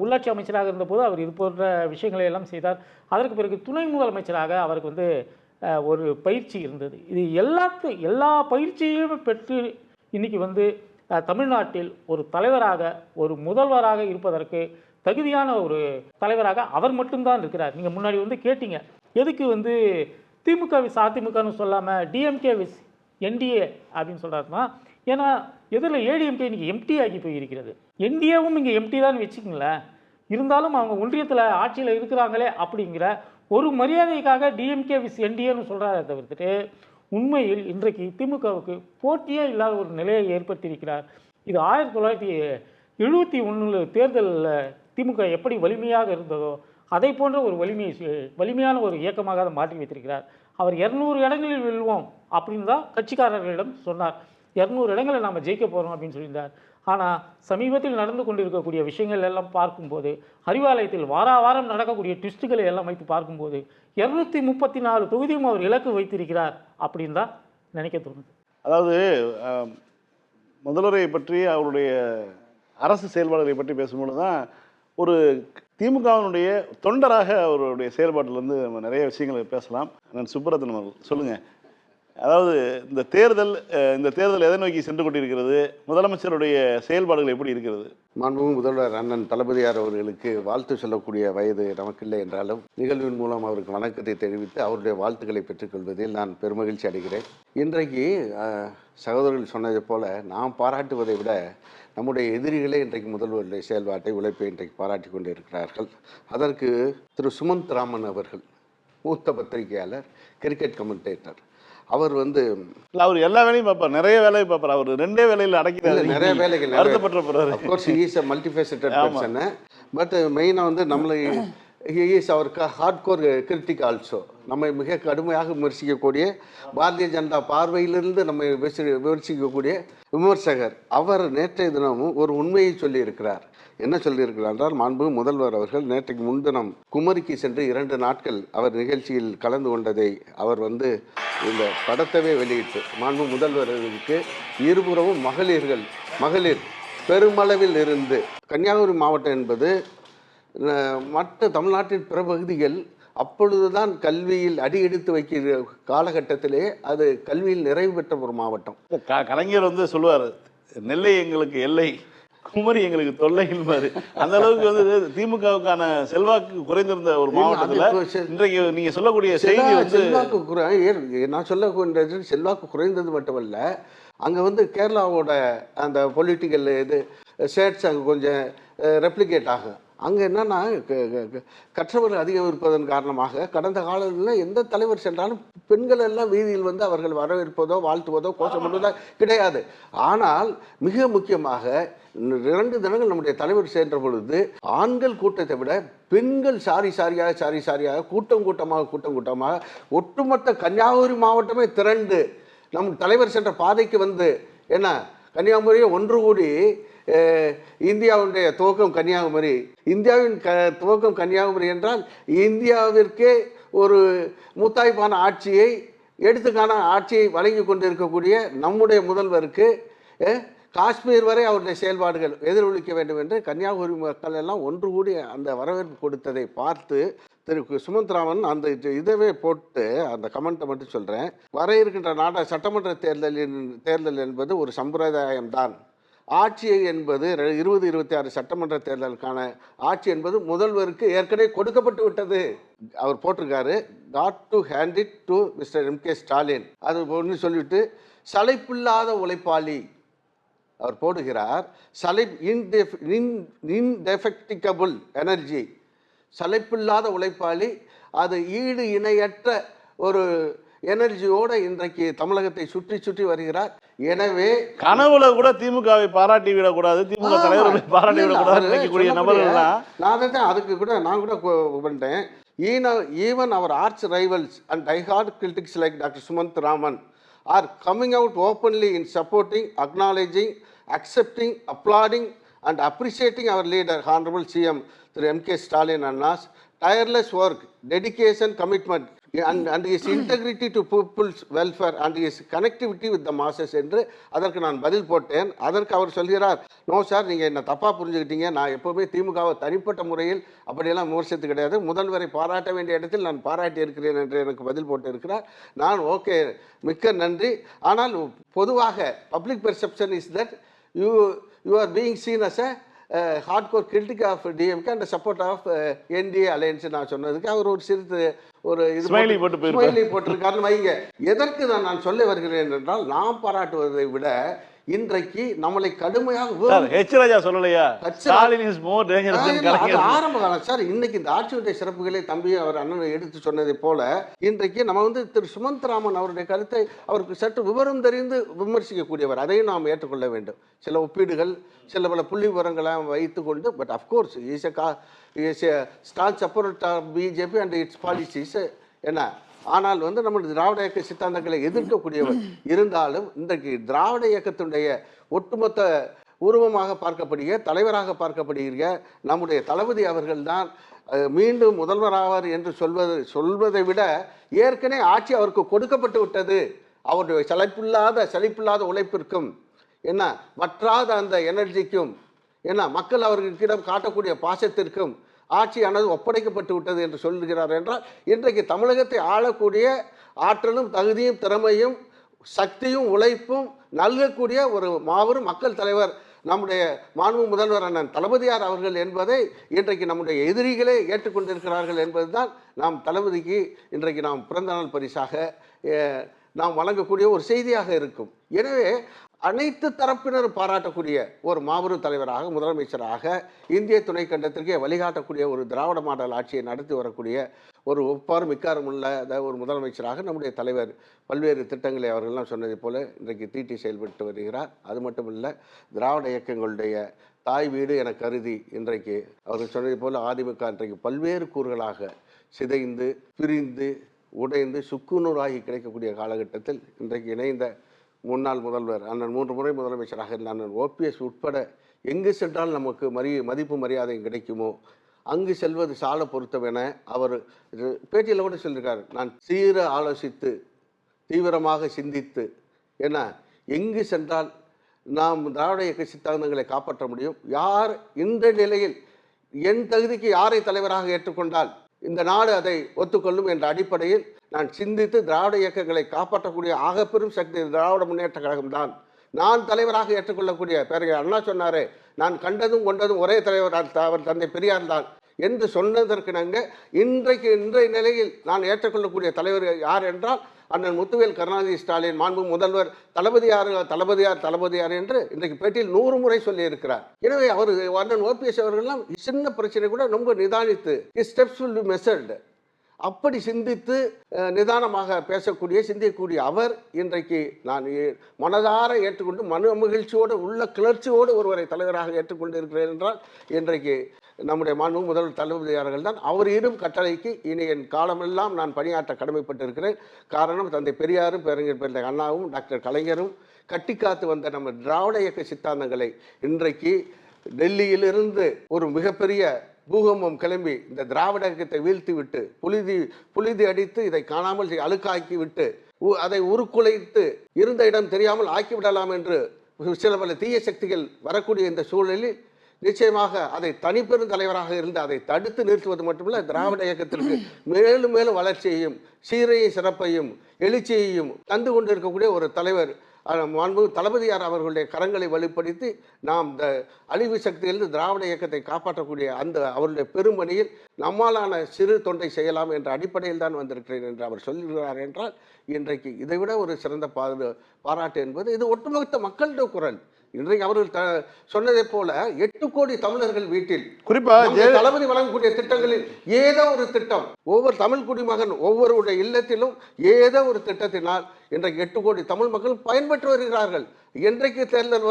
உள்ளாட்சி அமைச்சராக இருந்தபோது அவர் இது போன்ற விஷயங்களை எல்லாம் செய்தார். அதற்கு பிறகு துணை முதலமைச்சராக அவருக்கு வந்து ஒரு பயிற்சி இருந்தது. இது எல்லா பயிற்சியும் பெற்று இன்றைக்கி வந்து தமிழ்நாட்டில் ஒரு தலைவராக ஒரு முதல்வராக இருப்பதற்கு தகுதியான ஒரு தலைவராக அவர் மட்டும்தான் இருக்கிறார். நீங்கள் முன்னாடி வந்து கேட்டீங்க எதுக்கு வந்து திமுக விஸ் அதிமுகன்னு சொல்லாமல் டிஎம்கே விஸ் என்டிஏ அப்படின்னு சொல்கிறாருன்னா, ஏன்னா எதிரில் ஏடிஎம்கே இன்றைக்கி எம்டி ஆகி போயிருக்கிறது. என்டிஏவும் இங்கே எம்டி தான் வச்சுக்கங்களேன். இருந்தாலும் அவங்க ஒன்றியத்தில் ஆட்சியில் இருக்கிறாங்களே அப்படிங்கிற ஒரு மரியாதைக்காக டிஎம்கே விஸ் என்டிஏன்னு சொல்கிறாரே தவிர்த்துட்டு உண்மையில் இன்றைக்கு திமுகவுக்கு போட்டியே இல்லாத ஒரு நிலையை ஏற்படுத்தியிருக்கிறார். இது 1971 தேர்தலில் திமுக எப்படி வலிமையாக இருந்ததோ அதை போன்ற ஒரு வலிமையான ஒரு இயக்கமாக அதை மாற்றி வைத்திருக்கிறார். அவர் 200 இடங்களில் வெல்வோம் அப்படின்னு தான் கட்சிக்காரர்களிடம் சொன்னார். 200 இடங்களை நாம் ஜெயிக்க போகிறோம் அப்படின்னு சொல்லியிருந்தார். ஆனால் சமீபத்தில் நடந்து கொண்டிருக்கக்கூடிய விஷயங்கள் எல்லாம் பார்க்கும்போது, அறிவாலயத்தில் வாரம் நடக்கக்கூடிய ட்விஸ்ட்டுகளை எல்லாம் வைத்து பார்க்கும்போது 234 தொகுதியும் அவர் இலக்கு வைத்திருக்கிறார் அப்படின்னு தான் நினைக்க தோணுது. அதாவது முதல்வரை பற்றி அவருடைய அரசு செயல்பாடுகளை பற்றி பேசும்போது தான் ஒரு திமுகவினுடைய தொண்டராக அவருடைய செயல்பாட்டிலேருந்து நம்ம நிறைய விஷயங்களை பேசலாம். நான் சுப்பரத்னம் அவர்கள் சொல்லுங்கள். அதாவது இந்த தேர்தல் எதை நோக்கி சென்று கொண்டிருக்கிறது, முதலமைச்சருடைய செயல்பாடுகள் எப்படி இருக்கிறது? மாண்புமிகு முதல்வர் அண்ணன் தளபதியார் அவர்களுக்கு வாழ்த்து சொல்லக்கூடிய வயது நமக்கில்லை என்றாலும் நிகழ்வின் மூலம் அவருக்கு வணக்கத்தை தெரிவித்து அவருடைய வாழ்த்துக்களை பெற்றுக்கொள்வதில் நான் பெருமகிழ்ச்சி அடைகிறேன். இன்றைக்கு சகோதரர்கள் சொன்னதை போல நாம் பாராட்டுவதை விட நம்முடைய எதிரிகளே இன்றைக்கு முதல்வருடைய செயல்பாட்டை உழைப்பை இன்றைக்கு பாராட்டி கொண்டு இருக்கிறார்கள். அதற்கு திரு சுமந்த் ராமன் அவர்கள் மூத்த பத்திரிகையாளர், கிரிக்கெட் கமெண்டேட்டர், அவர் வந்து அவர் எல்லா வேலையும் பார்ப்பார், நிறைய வேலையை பார்ப்பார். அவர் 2 வேலையில் அடக்கிறார், நிறைய வேலைகள் வருத்தப்பட்டு போறாரு. Of course he is a multifaceted person. But மெயினாக வந்து நம்மளை ஹி இஸ் அவர் ஹார்ட்கோர் கிரிட்டிக் ஆல்சோ. நம்மை மிக கடுமையாக விமர்சிக்கக்கூடிய பாரதிய ஜனதா பார்வையிலிருந்து நம்மை விமர்சிக்கக்கூடிய விமர்சகர். அவர் நேற்றைய தினமும் ஒரு உண்மையை சொல்லியிருக்கிறார். என்ன சொல்லியிருக்கிறார் என்றால், மாண்பு முதல்வர் அவர்கள் நேற்றைக்கு முன்தினம் குமரிக்கு சென்று 2 நாட்கள் அவர் நிகழ்ச்சியில் கலந்து கொண்டதை அவர் வந்து இந்த படத்தவே வெளியிட்டு, மாண்பு முதல்வர்களுக்கு இருபுறமும் மகளிர் பெருமளவில் இருந்து, கன்னியாகுமரி மாவட்டம் என்பது மற்ற தமிழ்நாட்டின் பிற பகுதிகள் அப்பொழுதுதான் கல்வியில் அடி எடுத்து வைக்கிற காலகட்டத்திலே அது கல்வியில் நிறைவு பெற்ற ஒரு மாவட்டம். கலைஞர் வந்து சொல்லுவார், நெல்லை எங்களுக்கு எல்லை, குமரி எங்களுக்கு தொல்லைன்னு. அந்த அளவுக்கு வந்து திமுகவுக்கான செல்வாக்கு குறைந்திருந்த ஒரு மாவட்டத்தில் இன்றைக்கு நீங்க சொல்லக்கூடிய செய்தி வந்து நான் சொல்லக்கூடிய செல்வாக்கு குறைந்தது மட்டுமல்ல, அங்க வந்து கேரளாவோட அந்த பொலிட்டிக்கல் இது ஷேட்ஸ் அங்கே கொஞ்சம் ரெப்ளிகேட் ஆகும். அங்கே என்னன்னா கற்றவர்கள் அதிகம் இருப்பதன் காரணமாக கடந்த காலத்தில் எந்த தலைவர் சென்றாலும் பெண்கள் எல்லாம் வீதியில் வந்து அவர்கள் வரவேற்பதோ வாழ்த்துவதோ கோஷம் பண்ணுவதோ கிடையாது. ஆனால் மிக முக்கியமாக 2 தினங்கள் நம்முடைய தலைவர் சென்ற பொழுது ஆண்கள் கூட்டத்தை விட பெண்கள் சாரியாக கூட்டமாக ஒட்டுமொத்த கன்னியாகுமரி மாவட்டமே திரண்டு நம் தலைவர் சென்ற பாதைக்கு வந்து என்ன கன்னியாகுமரியை ஒன்று கூடி இந்தியாவுடைய துவக்கம் கன்னியாகுமரி, இந்தியாவின் துவக்கம் கன்னியாகுமரி என்றால் இந்தியாவிற்கே ஒரு முத்தாய்ப்பான ஆட்சியை எடுத்துக்கான ஆட்சியை வழங்கி கொண்டு இருக்கக்கூடிய நம்முடைய முதல்வருக்கு காஷ்மீர் வரை அவருடைய செயல்பாடுகள் எதிரொலிக்க வேண்டும் என்று கன்னியாகுமரி மக்கள் எல்லாம் ஒன்று கூடி அந்த வரவேற்பு கொடுத்ததை பார்த்து திரு சுமந்த் ராமன் அந்த இதவே போட்டு அந்த கமெண்ட்டை மட்டும் சொல்கிறேன். வர இருக்கின்ற சட்டமன்ற தேர்தல் என்பது ஒரு சம்பிரதாயம்தான். ஆட்சி என்பது 2026 சட்டமன்ற தேர்தலுக்கான ஆட்சி என்பது முதல்வருக்கு ஏற்கனவே கொடுக்கப்பட்டு விட்டது. அவர் போட்டிருக்காரு, not to hand it to mister M K. Stalin. அது ஒன்று சொல்லிவிட்டு சளைப்பில்லாத உழைப்பாளி அவர் போடுகிறார். இன்டெஃபெக்டிகபிள் எனர்ஜி, சளைப்பில்லாத உழைப்பாளி, அது ஈடு இணையற்ற ஒரு எனர்ஜியோட இன்றைக்கு தமிழகத்தை சுற்றி சுற்றி வருகிறார். எனவே கனவுல கூட திமுகவை பாராட்டி விடக்கூடாது, திமுக தலைவர்களை பாராட்டி விடக்கூடாது நினைக்கக்கூடிய நபர்கள்லாம் நான் தான் அதுக்கு கூட நான் கூட பண்ணிட்டேன். Even our arch rivals and diehard critics like doctor Sumanth Raman are coming out openly in supporting, acknowledging, accepting, applauding and appreciating our leader, Honorable CM Through M.K. Stalin Anna's tireless work, dedication, commitment and his integrity to people's welfare and his connectivity with the masses என்று அதற்கு நான் பதில் போட்டேன். அதற்கு அவர் சொல்கிறார், நோ சார், நீங்கள் என்ன தப்பாக புரிஞ்சுக்கிட்டீங்க, நான் எப்போவுமே திமுகவை தனிப்பட்ட முறையில் அப்படியெல்லாம் விமர்சித்து கிடையாது, முதல்வரை பாராட்ட வேண்டிய இடத்தில் நான் பாராட்டி இருக்கிறேன் என்று எனக்கு பதில் போட்டு இருக்கிறார். நான் ஓகே, மிக்க நன்றி. ஆனால் பொதுவாக public perception is that you are being seen as a hardcore critic of DMK and support of NDA alliance நான் சொன்னதுக்கு அவர் ஒரு சிறிது ஒரு இது ஸ்மைலி போட்டிருக்காருன்னு வைங்க. எதற்கு நான் சொல்ல வருகிறேன் என்றால், நாம் பாராட்டுவதை விட இன்றைக்கு நம்மளை கடுமையாக ஆரம்ப காலம் சார். இன்னைக்கு இந்த ஆட்சியுடைய சிறப்புகளை தம்பி அவர் அண்ணன் எடுத்து சொன்னதை போல இன்றைக்கு நம்ம திரு சுமந்த் ராமன் அவருடைய கருத்தை அவருக்கு சற்று விவரம் தெரிந்து விமர்சிக்கக்கூடியவர், அதையும் நாம் ஏற்றுக்கொள்ள வேண்டும். சில ஒப்பீடுகள், சில பல புள்ளி விவரங்களை வைத்துக்கொண்டு, but of course is a stall support of BJP and its policies என்ன. ஆனால் நம்முடைய திராவிட இயக்க சித்தாந்தங்களை எதிர்க்கக்கூடியவர் இருந்தாலும் இன்றைக்கு திராவிட இயக்கத்தினுடைய ஒட்டுமொத்த உருவமாக பார்க்கப்படுகிற, தலைவராக பார்க்கப்படுகிற நம்முடைய தளபதி அவர்கள்தான் மீண்டும் முதல்வராவார் என்று சொல்வதை விட ஏற்கனவே ஆட்சி அவருக்கு கொடுக்கப்பட்டு விட்டது. அவருடைய சலிப்பில்லாத உழைப்பிற்கும் என்ன வற்றாத அந்த எனர்ஜிக்கும் என்ன மக்கள் அவர்களிடம் காட்டக்கூடிய பாசத்திற்கும் ஆட்சியானது ஒப்படைக்கப்பட்டு விட்டது என்று சொல்லுகிறார் என்றால், இன்றைக்கு தமிழகத்தை ஆளக்கூடிய ஆற்றலும் தகுதியும் திறமையும் சக்தியும் உழைப்பும் நல்கக்கூடிய ஒரு மாபெரும் மக்கள் தலைவர் நம்முடைய மாண்பு முதல்வர் அண்ணன் தளபதியார் அவர்கள் என்பதை இன்றைக்கு நம்முடைய எதிரிகளே ஏற்றுக்கொண்டிருக்கிறார்கள் என்பதுதான் நாம் தளபதிக்கு இன்றைக்கு நாம் பிறந்தநாள் பரிசாக நாம் வழங்கக்கூடிய ஒரு செய்தியாக இருக்கும். எனவே அனைத்து தரப்பினரும் பாராட்டக்கூடிய ஒரு மாபெரும் தலைவராக, முதலமைச்சராக, இந்திய துணைக்கண்டத்திற்கே வழிகாட்டக்கூடிய ஒரு திராவிட மாடல் ஆட்சியை நடத்தி வரக்கூடிய ஒரு ஒப்பாரும் மிக்காரும் உள்ள ஒரு முதலமைச்சராக நம்முடைய தலைவர் பல்வேறு திட்டங்களை அவர்கள்லாம் சொன்னதை போல இன்றைக்கு தீட்டி செயல்பட்டு வருகிறார். அது மட்டும் இல்லை, திராவிட இயக்கங்களுடைய தாய் வீடு என கருதி இன்றைக்கு அவர்கள் சொன்னதை போல அதிமுக இன்றைக்கு பல்வேறு கூறுகளாக சிதைந்து பிரிந்து உடைந்து சுக்குநூறாகி கிடைக்கக்கூடிய காலகட்டத்தில் இன்றைக்கு இணைந்த முன்னாள் முதல்வர் அண்ணன் 3 முறை முதலமைச்சராக இருந்த அண்ணன் ஓபிஎஸ் உட்பட எங்கு சென்றால் நமக்கு மதிப்பு மரியாதை கிடைக்குமோ அங்கு செல்வது சால பொருத்தம் என அவர் பேட்டியில் கூட சொல்லியிருக்கார். நான் ஆலோசித்து தீவிரமாக சிந்தித்து என்ன எங்கு சென்றால் நாம் திராவிட இயக்க சித்தாந்தங்களை காப்பாற்ற முடியும், யார் இந்த நிலையில் என் தகுதிக்கு யாரை தலைவராக ஏற்றுக்கொண்டால் இந்த நாடு அதை ஒத்துக்கொள்ளும் என்ற அடிப்படையில் நான் சிந்தித்து திராவிட இயக்கங்களை காப்பாற்றக்கூடிய ஆகப்பெரும் சக்தி திராவிட முன்னேற்ற கழகம் தான். நான் தலைவராக ஏற்றுக்கொள்ளக்கூடிய பேரறிஞர் அண்ணா சொன்னாரே, நான் கண்டதும் கொண்டதும் ஒரே தலைவர் அவர் தந்தை பெரியார் தான் என்று சொன்னதற்கு நாங்கள் இன்றைய நிலையில் நான் ஏற்றுக்கொள்ளக்கூடிய தலைவர் யார் என்றால் அண்ணன் முத்துவேல் கருணாநிதி ஸ்டாலின் மாண்பு முதல்வர் தளபதியார் என்று இன்றைக்கு பேட்டியில் 100 முறை சொல்லி இருக்கிறார். எனவே அவர் அண்ணன் ஓபிஎஸ் அவர்கள்லாம் சின்ன பிரச்சனை கூட ரொம்ப நிதானித்து ஸ்டெப்ஸ் வில் பி மெஷர்டு அப்படி சிந்தித்து நிதானமாக சிந்திக்கக்கூடிய அவர் இன்றைக்கு நான் மனதார ஏற்றுக்கொண்டு மகிழ்ச்சியோடு உள்ள கிளர்ச்சியோடு ஒருவரை தலைவராக ஏற்றுக்கொண்டு இருக்கிறேன் என்றால் இன்றைக்கு நம்முடைய மாண்பு முதல்வர் தளபதியார்கள் தான். அவர் இரும் கட்டளைக்கு இனி என் காலமெல்லாம் நான் பணியாற்ற கடமைப்பட்டிருக்கிறேன். காரணம், தந்தை பெரியாரும் பேரறிஞர் அண்ணாவும் டாக்டர் கலைஞரும் கட்டி காத்து வந்த நம்ம திராவிட இயக்க சித்தாந்தங்களை இன்றைக்கு டெல்லியிலிருந்து ஒரு மிகப்பெரிய பூகம்பம் கிளம்பி இந்த திராவிட இயக்கத்தை வீழ்த்தி விட்டு புழுதி அடித்து இதை காணாமல் அழுக்காக்கி விட்டு அதை உருக்குலைத்து இருந்த இடம் தெரியாமல் ஆக்கிவிடலாம் என்று சில பல தீய சக்திகள் வரக்கூடிய இந்த சூழலில் நிச்சயமாக அதை தனிப்பெரும் தலைவராக இருந்து அதை தடுத்து நிறுத்துவது மட்டுமல்ல, திராவிட இயக்கத்திற்கு மேலும் மேலும் வளர்ச்சியையும் சீரையும் சிறப்பையும் எழுச்சியையும் தந்து கொண்டு இருக்கக்கூடிய ஒரு தலைவர் மாண்பு தளபதியார் அவர்களுடைய கரங்களை வலுப்படுத்தி நாம் இந்த அழிவு சக்தியிலிருந்து திராவிட இயக்கத்தை காப்பாற்றக்கூடிய அந்த அவருடைய பெருமணியில் நம்மாலான சிறு தொண்டை செய்யலாம் என்ற அடிப்படையில் தான் வந்திருக்கிறேன் என்று அவர் சொல்கிறார் என்றால் இன்றைக்கு இதைவிட ஒரு சிறந்த பாராட்டு என்பது இது ஒட்டுமொத்த மக்களுடைய குரல். இன்றைக்கு அவர்கள் சொன்னதை போல 8 கோடி தமிழர்கள் வீட்டில் குறிப்பா நம்முடைய தளபதி வழங்கக்கூடிய திட்டங்களில் ஏதோ ஒரு திட்டம் ஒவ்வொரு தமிழ் குடிமகன் ஒவ்வொருடைய இல்லத்திலும் ஏதோ ஒரு திட்டத்தினால் இன்றைக்கு 8 கோடி தமிழ் மக்கள் பயன்பெற்று வருகிறார்கள். என்றைக்கு தேர்தல்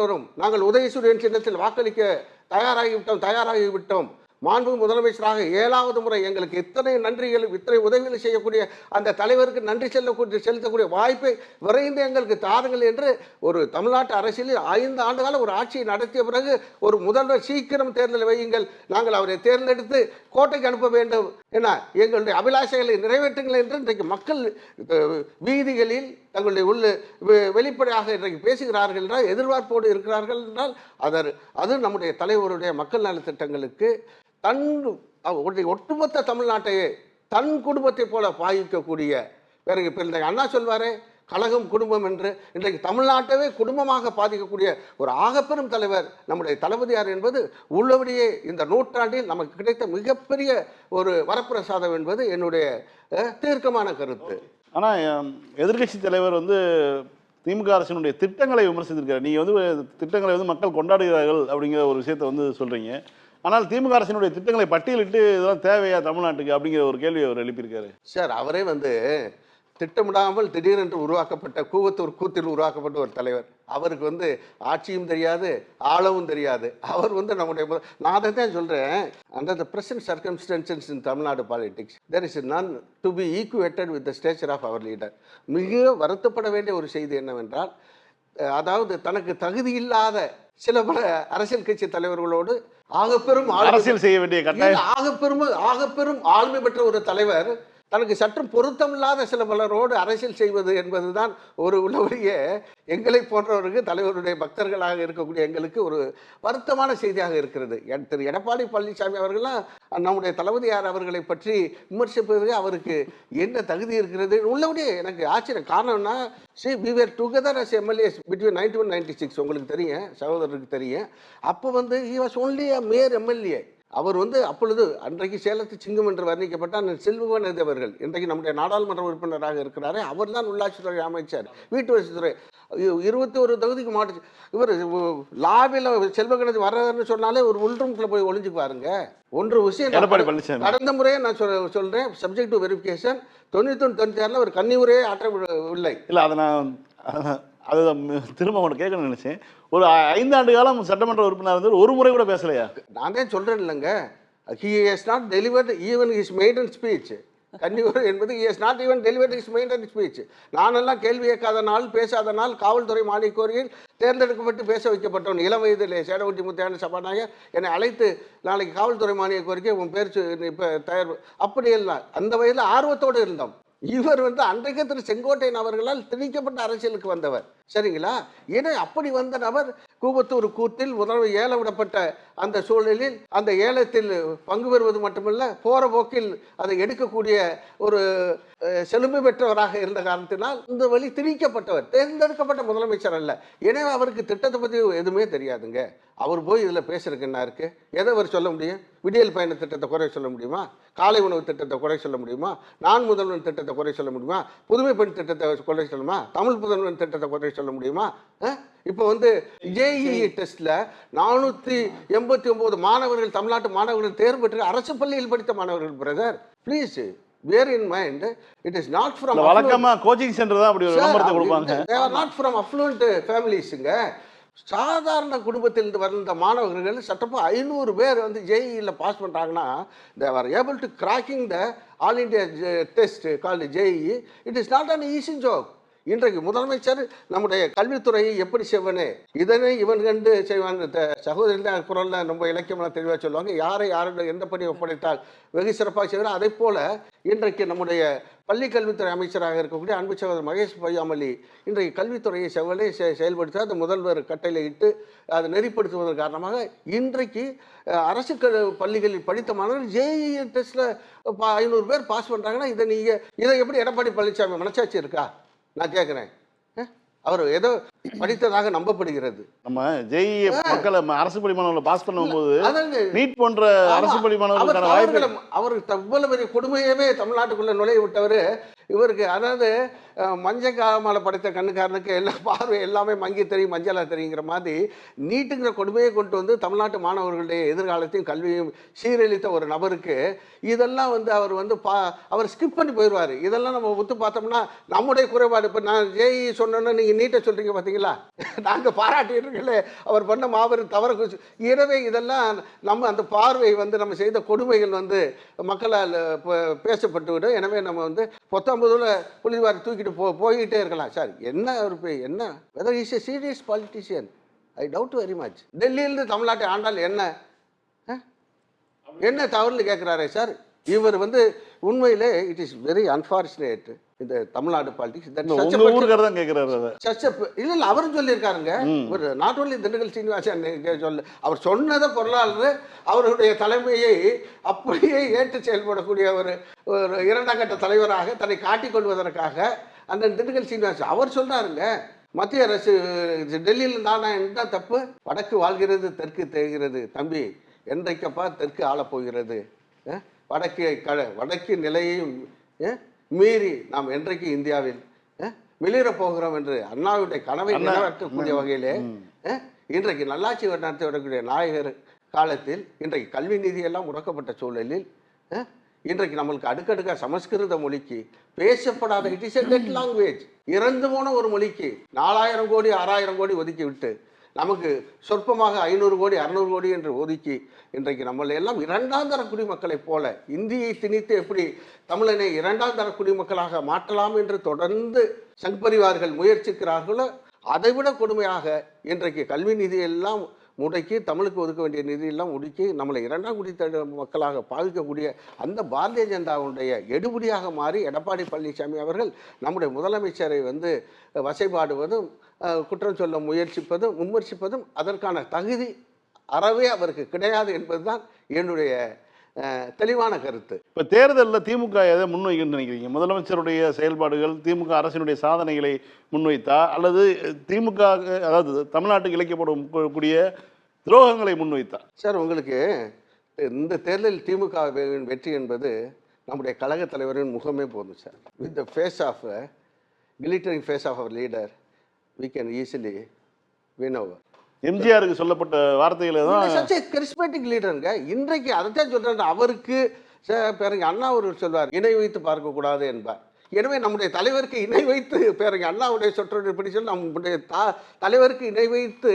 வரும் நாங்கள் உதயசூரியன் சின்னத்தில் வாக்களிக்க தயாராகிவிட்டோம். மாண்பு முதலமைச்சராக 7வது முறை எங்களுக்கு இத்தனை நன்றிகள் இத்தனை உதவிகள் செய்யக்கூடிய அந்த தலைவருக்கு நன்றி செலுத்தக்கூடிய வாய்ப்பை விரைந்து எங்களுக்கு தாருங்கள் என்று ஒரு தமிழ்நாட்டு அரசியலில் 5 ஆண்டுகால ஒரு ஆட்சியை நடத்திய பிறகு ஒரு முதல்வர் சீக்கிரம் தேர்தல் வையுங்கள், நாங்கள் அவரை தேர்ந்தெடுத்து கோட்டைக்கு அனுப்ப வேண்டும் என எங்களுடைய அபிலாஷைகளை நிறைவேற்றுங்கள் என்று இன்றைக்கு மக்கள் வீதிகளில் தங்களுடைய வெளிப்படையாக இன்றைக்கு பேசுகிறார்கள் என்றால், எதிர்பார்ப்போடு இருக்கிறார்கள் என்றால் அது நம்முடைய தலைவருடைய மக்கள் நலத்திட்டங்களுக்கு ஒட்டுமொத்த தமிழ்நாட்டையே தன் குடும்பத்தை போல பாதிக்கக்கூடிய பிறகு இன்றைக்கு அண்ணா சொல்வாரே கழகம் குடும்பம் என்று, இன்றைக்கு தமிழ்நாட்டவே குடும்பமாக பாதிக்கக்கூடிய ஒரு ஆகப்பெரும் தலைவர் நம்முடைய தளபதியார் என்பது உள்ளபடியே இந்த நூற்றாண்டில் நமக்கு கிடைத்த மிகப்பெரிய ஒரு வரப்பிரசாதம் என்பது என்னுடைய தீர்க்கமான கருத்து. ஆனால் எதிர்கட்சி தலைவர் திமுக அரசினுடைய திட்டங்களை விமர்சித்திருக்காரு. நீங்கள் திட்டங்களை மக்கள் கொண்டாடுகிறார்கள் அப்படிங்கிற ஒரு விஷயத்தை சொல்கிறீங்க. ஆனால் திமுக அரசினுடைய திட்டங்களை பட்டியலிட்டு இதெல்லாம் தேவையா தமிழ்நாட்டுக்கு அப்படிங்கிற ஒரு கேள்வி அவர் எழுப்பியிருக்காரு. சார், அவரே திட்டமிடாமல் திடீரென்று உருவாக்கப்பட்ட கூத்தில் உருவாக்கப்பட்ட ஒரு தலைவர். அவருக்கு ஆட்சியும் தெரியாது, ஆளவும் தெரியாது. அவர் நம்முடைய நான் அதை தான் சொல்கிறேன், under the present circumstances in Tamil Nadu politics there is none to be equated with the stature of our leader. மிக வருத்தப்பட வேண்டிய ஒரு செய்தி என்னவென்றால், அதாவது தனக்கு தகுதி இல்லாத சில பல அரசியல் கட்சி தலைவர்களோடு ஆகப்பெரும் அரசியல் செய்ய வேண்டிய கட்டாயம் ஆகப்பெரும் ஆளுமை பெற்ற ஒரு தலைவர் தனக்கு சற்றும் பொருத்தமில்லாத சில பலரோடு அரசியல் செய்வது என்பதுதான் ஒரு உள்ளபடியே எங்களை போன்றவருக்கு தலைவருடைய பக்தர்களாக இருக்கக்கூடிய எங்களுக்கு ஒரு வருத்தமான செய்தியாக இருக்கிறது. திரு எடப்பாடி பழனிசாமி அவர்கள்லாம் நம்முடைய தளபதியார் அவர்களை பற்றி விமர்சிப்பதற்கு அவருக்கு என்ன தகுதி இருக்கிறது உள்ளபடியே எனக்கு ஆச்சரியம். காரணம்னா we were together as MLAs between 91-96. உங்களுக்கு தெரியும், சகோதரருக்கு தெரியும். அப்போ he was only a mere MLA. அவர் அப்பொழுது அன்றைக்கு சேலத்து சிங்கம் என்று வர்ணிக்கப்பட்ட செல்வகணேதி அவர்கள் இன்றைக்கு நம்முடைய நாடாளுமன்ற உறுப்பினராக இருக்கிறாரே, அவர் தான் உள்ளாட்சித்துறை அமைச்சர், வீட்டு வசதித்துறை. 21 தொகுதிக்கு மாட்டு இவர் லாபில் செல்வகணேதி வர்றாருன்னு சொன்னாலே ஒரு உள்ரூம்குள்ள போய் ஒளிஞ்சுக்குவாருங்க. ஒன்று விஷயம் கடந்த முறையே நான் சொல்றேன், சப்ஜெக்ட் டு வெரிஃபிகேஷன் 91-96 ஒரு கன்னி உரையே ஆற்றவில்லை. இல்லை, அதை நான் அதுதான் திரும்ப அவனை கேட்கணும்னு நினைச்சேன். ஒரு 5 ஆண்டு காலம் சட்டமன்ற உறுப்பினர் ஒரு முறை கூட பேசலையா? நான் தான் சொல்றேன் இல்லைங்க, he has not delivered even his maiden speech. கன்னியூர் என்பது he has not even delivered his maiden speech. நானெல்லாம் கேள்வி கேட்காத நாள், பேசாத நாள், காவல்துறை மானிய கோரிக்கையில் தேர்ந்தெடுக்கப்பட்டு பேச வைக்கப்பட்டவன். இளம் வயதிலே சேடவட்டி முத்தையான சபாநாயகர் என்னை அழைத்து நாளைக்கு காவல்துறை மானிய கோரிக்கை உன் பேர் இப்போ தயார் அப்படியெல்லாம் அந்த வயதில் ஆர்வத்தோடு இருந்தோம். இவர் அன்றைக்கு திரு செங்கோட்டையன் அவர்களால் திணிக்கப்பட்ட அரசியலுக்கு வந்தவர், சரிங்களா? ஏன்னா அப்படி வந்த நபர் கூவத்தூர் கூத்தில் முதல்வர் ஏல விடப்பட்ட அந்த சூழலில் அந்த ஏலத்தில் பங்கு பெறுவது மட்டுமல்ல, போற போக்கில் அதை எடுக்கக்கூடிய ஒரு செழுமை பெற்றவராக இருந்த காரணத்தினால் இந்த வழி திணிக்கப்பட்டவர், தேர்ந்தெடுக்கப்பட்ட முதலமைச்சர் அல்ல. எனவே அவருக்கு திட்டத்தை பற்றி எதுவுமே தெரியாதுங்க. அவர் போய் இதில் பேசுறதுக்கு என்ன இருக்கு? எதை அவர் சொல்ல முடியும்? விடியல் பயண திட்டத்தை குறை சொல்ல முடியுமா? காலை உணவு திட்டத்தை குறை சொல்ல முடியுமா? நான் முதல்வன் திட்டத்தை குறை சொல்ல முடியுமா? புதுமை பெண் திட்டத்தை குறை சொல்லுமா? தமிழ் புதல்வன் திட்டத்தை குறை சொல்ல முடியுமா? இப்போ JEE டெஸ்ட்ல 489 மாணவர்கள், தமிழ்நாட்டு மாணவர்கள் தேர்வு பெற்று அரசு பள்ளியில் படித்த மாணவர்கள். Brother, please bear in mind, it is not from வழக்கமா கோச்சிங் சென்டர் தான் அப்படி ஒரு விளம்பரத்தை கொடுப்பாங்க. they are not from affluent familiesங்க. சாதாரண குடும்பத்திலிருந்து வந்த மாணவர்கள் சட்டப்போ 500 பேர் JEE பாஸ் பண்ணுறாங்கன்னா, they were able to cracking the all India test called JEE. It is not an easy job. இன்றைக்கு முதலமைச்சர் நம்முடைய கல்வித்துறையை எப்படி செய்வனே இதனை இவன் கண்டு செய்வான். சகோதரி குரலில் ரொம்ப இலக்கியமாக தெளிவாக சொல்லுவாங்க, யாரோட எந்த பணி ஒப்படைத்தால் வெகு சிறப்பாக செய்வார். அதே போல் இன்றைக்கு நம்முடைய பள்ளி கல்வித்துறை அமைச்சராக இருக்கக்கூடிய அன்பு சகோதரர் மகேஷ் பொய்யாமொழி இன்றைக்கு கல்வித்துறையை செவ்வனே செயல்படுத்த அந்த முதல்வர் கட்டளையிட்டு அதை நெறிப்படுத்துவதன் காரணமாக இன்றைக்கு அரசு பள்ளிகளில் படித்த மாணவர்கள் JEE டெஸ்ட்டில் 500 பேர் பாஸ் பண்ணுறாங்கன்னா, இதை எப்படி எடப்பாடி பழனிசாமி மனசாட்சி இருக்கா? நான் கேட்குறேன். அவர் ஏதோ படித்ததாக நம்பப்படுகிறது. நம்ம ஜேஇ மக்களை அரசு பள்ளி மாணவர்களை பாஸ் பண்ணும்போது அதாங்க நீட் போன்ற அரசு பள்ளி அவர் மாணவர்களுக்கான வாய்ப்பு அவர் இவ்வளவு பெரிய கொடுமையவே தமிழ்நாட்டுக்குள்ள நுழைய விட்டவர் இவருக்கு. அதாவது மஞ்சள் காமால படைத்த கண்ணுக்காரனுக்கு எல்லா பார்வை எல்லாமே மங்கி தெரியும் மஞ்சளா தெரியுங்கிற மாதிரி நீட்டுங்கிற கொடுமையை கொண்டு வந்து தமிழ்நாட்டு மாணவர்களுடைய எதிர்காலத்தையும் கல்வியும் சீரழித்த ஒரு நபருக்கு இதெல்லாம் வந்து அவர் வந்து அவர் ஸ்கிப் பண்ணி போயிடுவார். இதெல்லாம் நம்ம ஒத்து பார்த்தோம்னா நம்முடைய குறைபாடு. இப்போ நான் ஜேஇ சொன்னோன்னா நீங்கள் நீட்டை சொல்கிறீங்க பார்த்தீங்களா, நாங்கள் பாராட்டியிருக்கல அவர் பண்ண மாபெரும் தவறு. எனவே இதெல்லாம் நம்ம அந்த பார்வை வந்து நம்ம செய்த கொடுமைகள் வந்து மக்களால் பேசப்பட்டு விடும். எனவே நம்ம வந்து 19 புள்ளிவாரி தூக்கிட்டு போய்கிட்டே இருக்கலாம். சார் என்ன ஒரு என்ன whether is a serious politician I doubt very much. டெல்லியிலிருந்து தமிழ்நாட்டை ஆண்டால் என்ன தவறுன்னு கேட்குறாரே சார். இவர் வந்து உண்மையிலே இட் இஸ் வெரி அன்ஃபார்ச்சுனேட் இந்த தமிழ்நாடு பாலிடிக்ஸ். இல்ல அவரும் சொல்லியிருக்காருங்க. இவர் நாட் ஓன்லி திண்டுக்கல் சீனிவாசன் சொல்ல, அவர் சொன்னதை பொருளாளர் அவருடைய தலைமையை அப்படியே ஏற்று செயல்படக்கூடிய ஒரு இரண்டாம் கட்ட தலைவராக தன்னை காட்டிக் கொள்வதற்காக அந்த திண்டுக்கல் சீனிவாசன் அவர் சொல்றாருங்க. மத்திய அரசு டெல்லியில் தானே என்ன தப்பு, வடக்கு வாழ்கிறது தெற்கு தேய்கிறது தம்பி, என்றைக்கப்பா தெற்கு ஆளப்போகிறது, வடக்கு நிலையையும் மீறி நாம் என்றைக்கு இந்தியாவில் மிளிரப் போகிறோம் என்று அண்ணாவுடைய கனவை நிறைவேற்றக்கூடிய வகையிலே இன்றைக்கு நல்லாட்சி நடத்தி வரக்கூடிய நாயகர் காலத்தில் இன்றைக்கு கல்வி நிதியெல்லாம் முடக்கப்பட்ட சூழலில் இன்றைக்கு நம்மளுக்கு அடுக்கடுக்க சமஸ்கிருத மொழிக்கு பேசப்படாத it is a dead language, இறந்து போன ஒரு மொழிக்கு 4000 கோடி 6000 கோடி ஒதுக்கி விட்டு நமக்கு சொற்பமாக 500 கோடி 600 கோடி என்று ஒதுக்கி இன்றைக்கு நம்மளை எல்லாம் இரண்டாம் தர குடிமக்களைப் போல இந்தியை திணித்து எப்படி தமிழனை இரண்டாம் தர குடிமக்களாக மாற்றலாம் என்று தொடர்ந்து சங்பரிவார்கள் முயற்சிக்கிறார்களோ அதைவிட கொடுமையாக இன்றைக்கு கல்வி நிதியெல்லாம் முடக்கி தமிழுக்கு ஒதுக்க வேண்டிய நிதியெல்லாம் முடுக்கி நம்மளை இரண்டாம் குடி மக்களாக பாதிக்கக்கூடிய அந்த பாரதிய ஜனதாவுடைய எடுபடியாக மாறி எடப்பாடி பழனிசாமி அவர்கள் நம்முடைய முதலமைச்சரை வந்து வசைபாடுவதும் குற்றம் சொல்ல முயற்சிப்பதும் விமர்சிப்பதும் அதற்கான தகுதி அறவே அவருக்கு கிடையாது என்பதுதான் என்னுடைய தெளிவான கருத்து. இப்போ தேர்தலில் திமுக எதை முன்வைக்கணும்னு நினைக்கிறீங்க? முதலமைச்சருடைய செயல்பாடுகள் திமுக அரசினுடைய சாதனைகளை முன்வைத்தா அல்லது திமுக அதாவது தமிழ்நாட்டுக்கு இழைக்கப்படும் கூடிய துரோகங்களை முன்வைத்தா? சார் உங்களுக்கு இந்த தேர்தலில் திமுக வெற்றி என்பது நம்முடைய கழக தலைவரின் முகமே போதும் sir. With the face of glittering face of our leader we can easily win over. எம்ஜிஆருக்கு சொல்லப்பட்ட வார்த்தைகளை தான் கரிஸ்மேட்டிக் லீடருங்க. இன்றைக்கு அதைத்தான் சொல்றாரு. அவருக்கு பேரங்க அண்ணா அவர் சொல்வார் இணை வைத்து பார்க்கக்கூடாது என்பார். எனவே நம்முடைய தலைவருக்கு இணை வைத்து பேரங்க அண்ணாவுடைய சொற்றொடர் இப்படி சொல்லி நம்முடைய தலைவருக்கு இணை வைத்து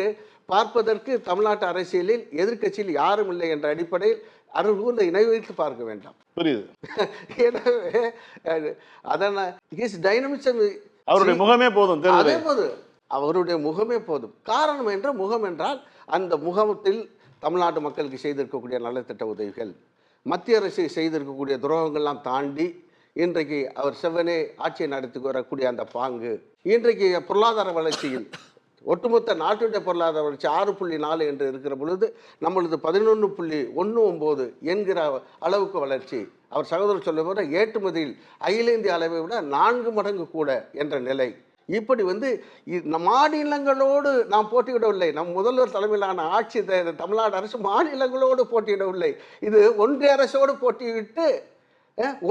பார்ப்பதற்கு தமிழ்நாட்டு அரசியலில் எதிர்க்கட்சியில் யாரும் இல்லை என்ற அடிப்படையில் அவர்கள் இணை வைத்து பார்க்க வேண்டாம். புரியுது. எனவே அதனால் டைனமிசம் அவருடைய முகமே போதும். அதே போது அவருடைய முகமே போதும். காரணம் என்ற முகம் என்றால் அந்த முகத்தில் தமிழ்நாட்டு மக்களுக்கு செய்திருக்கக்கூடிய நலத்திட்ட உதவிகள், மத்திய அரசு செய்திருக்கக்கூடிய துரோகங்கள்லாம் தாண்டி இன்றைக்கு அவர் செவ்வனே ஆட்சியை நடத்தி வரக்கூடிய அந்த பாங்கு, இன்றைக்கு பொருளாதார வளர்ச்சியில் ஒட்டுமொத்த நாட்டுடைய பொருளாதார வளர்ச்சி 6.4 என்று இருக்கிற பொழுது நம்மளது 11.19 என்கிற அளவுக்கு வளர்ச்சி. அவர் சகோதரர் சொல்ல போது ஏற்றுமதியில் அகில இந்திய அளவை விட 4 மடங்கு கூட என்ற நிலை. இப்படி வந்து மாநிலங்களோடு நாம் போட்டியிடவில்லை. நம் முதல்வர் தலைமையிலான ஆட்சி தமிழ்நாடு அரசு மாநிலங்களோடு போட்டியிடவில்லை. இது ஒன்றிய அரசோடு போட்டியிட்டு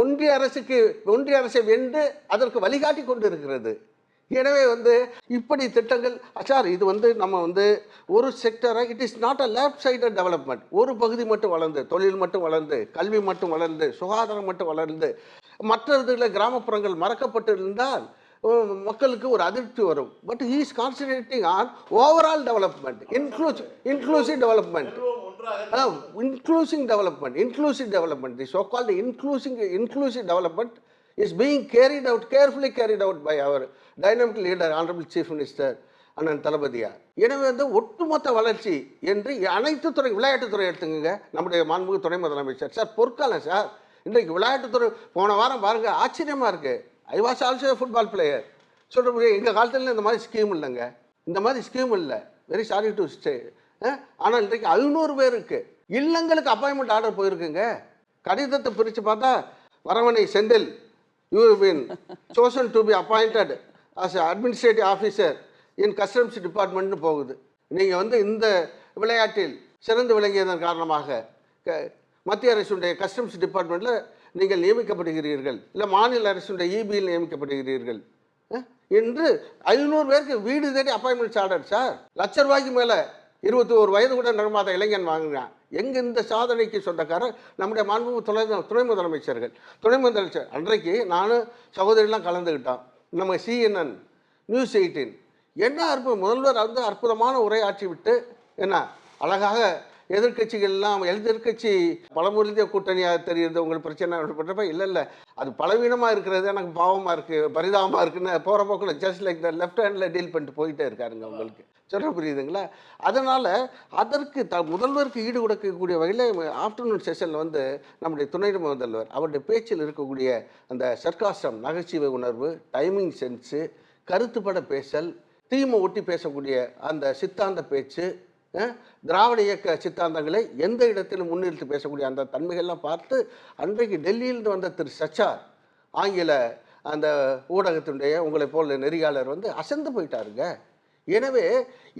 ஒன்றிய அரசை வென்று அதற்கு வழிகாட்டி கொண்டு இருக்கிறது. எனவே வந்து இப்படி திட்டங்கள் சார் இது வந்து நம்ம வந்து ஒரு செக்டரை it is not a left sided development. ஒரு பகுதி மட்டும் வளர்ந்து, தொழில் மட்டும் வளர்ந்து, கல்வி மட்டும் வளர்ந்து, சுகாதாரம் மட்டும் வளர்ந்து, மற்ற இதில் கிராமப்புறங்கள் மறக்கப்பட்டு இருந்தால் மக்களுக்கு ஒரு அதிருப்தி வரும். But he is concentrating on overall development, inclusive development, inclusive development, the so-called inclusive development is being carefully carried out by our dynamic leader, Honorable Chief Minister அண்ணன் தளபதியார். எனவே வந்து ஒட்டுமொத்த வளர்ச்சி என்று அனைத்து துறை, விளையாட்டுத்துறை எடுத்துங்க, நம்முடைய மாண்புமிகு துணை முதலமைச்சர் சார் பொற்காலம் சார். இன்றைக்கு விளையாட்டுத்துறை போன வாரம் பாருங்க ஆச்சரியமாக இருக்குது. I was also football player. சொல்கிற எங்கள் காலத்தில் இந்த மாதிரி ஸ்கீம் இல்லைங்க, இந்த மாதிரி ஸ்கீம் இல்லை. Very sorry to stay. ஆனால் இன்றைக்கு 500 பேருக்கு இல்லங்களுக்கு அப்பாயின்மெண்ட் ஆர்டர் போயிருக்குங்க. கடிதத்தை பிரித்து பார்த்தா Varavanai Senthil, you been chosen to be appointed as administrative officer in customs டிபார்ட்மெண்ட்னு போகுது. நீங்கள் வந்து இந்த விளையாட்டில் சிறந்து விளங்கியதன் காரணமாக மத்திய அரசுடைய கஸ்டம்ஸ் டிபார்ட்மெண்ட்டில் நீங்கள் நியமிக்கப்படுகிறீர்கள், இல்லை மாநில அரசுடைய இபியில் நியமிக்கப்படுகிறீர்கள் என்று 500 பேருக்கு வீடு தேடி அப்பாயின்மெண்ட்ஸ் ஆர்டர் சார். ₹1,00,000 மேலே 21 வயது கூட நிரம்பாத இளைஞன் வாங்குகிறான். எங்கே இந்த சாதனைக்கு சொந்தக்காரர் நம்முடைய மாண்பு துணை முதலமைச்சர்கள். துணை முதலமைச்சர் அன்றைக்கு நானும் சகோதரிலாம் கலந்துக்கிட்டோம். நம்ம CNN, News 18 என்ன முதல்வர் வந்து அற்புதமான உரையாற்றி விட்டு என்ன அழகாக எதிர்கட்சிகள்லாம் எதிர்கட்சி பலமுறைய கூட்டணியாக தெரியுது, உங்களுக்கு பிரச்சனை பண்ணுறப்ப இல்லை அது பலவீனமாக இருக்கிறது, எனக்கு பாவமாக இருக்குது, பரிதாபமாக இருக்குன்னு போகிற போக்கில் just like the left handle deal பண்ணிட்டு போயிட்டே இருக்காருங்க. உங்களுக்கு சொல்ல புரியுதுங்களா? அதனால் அதற்கு முதல்வருக்கு ஈடு கொடுக்கக்கூடிய வகையில் ஆஃப்டர்நூன் செஷனில் வந்து நம்முடைய துணை முதல்வர் அவருடைய பேச்சில் இருக்கக்கூடிய அந்த சர்க்காஸ்டம், நகைச்சுவை உணர்வு, டைமிங் சென்ஸு, கருத்துப்பட பேசல், தீமை ஒட்டி பேசக்கூடிய அந்த சித்தாந்த பேச்சு, திராவிட இயக்க சித்தாந்தங்களை எந்த இடத்திலும் முன்னிறுத்தி பேசக்கூடிய அந்த தன்மைகள்லாம் பார்த்து அன்றைக்கு டெல்லியிலிருந்து வந்த திரு சச்சார் ஆங்கில அந்த ஊடகத்தினுடைய உங்களை போல நெறியாளர் வந்து அசந்து போயிட்டாருங்க. எனவே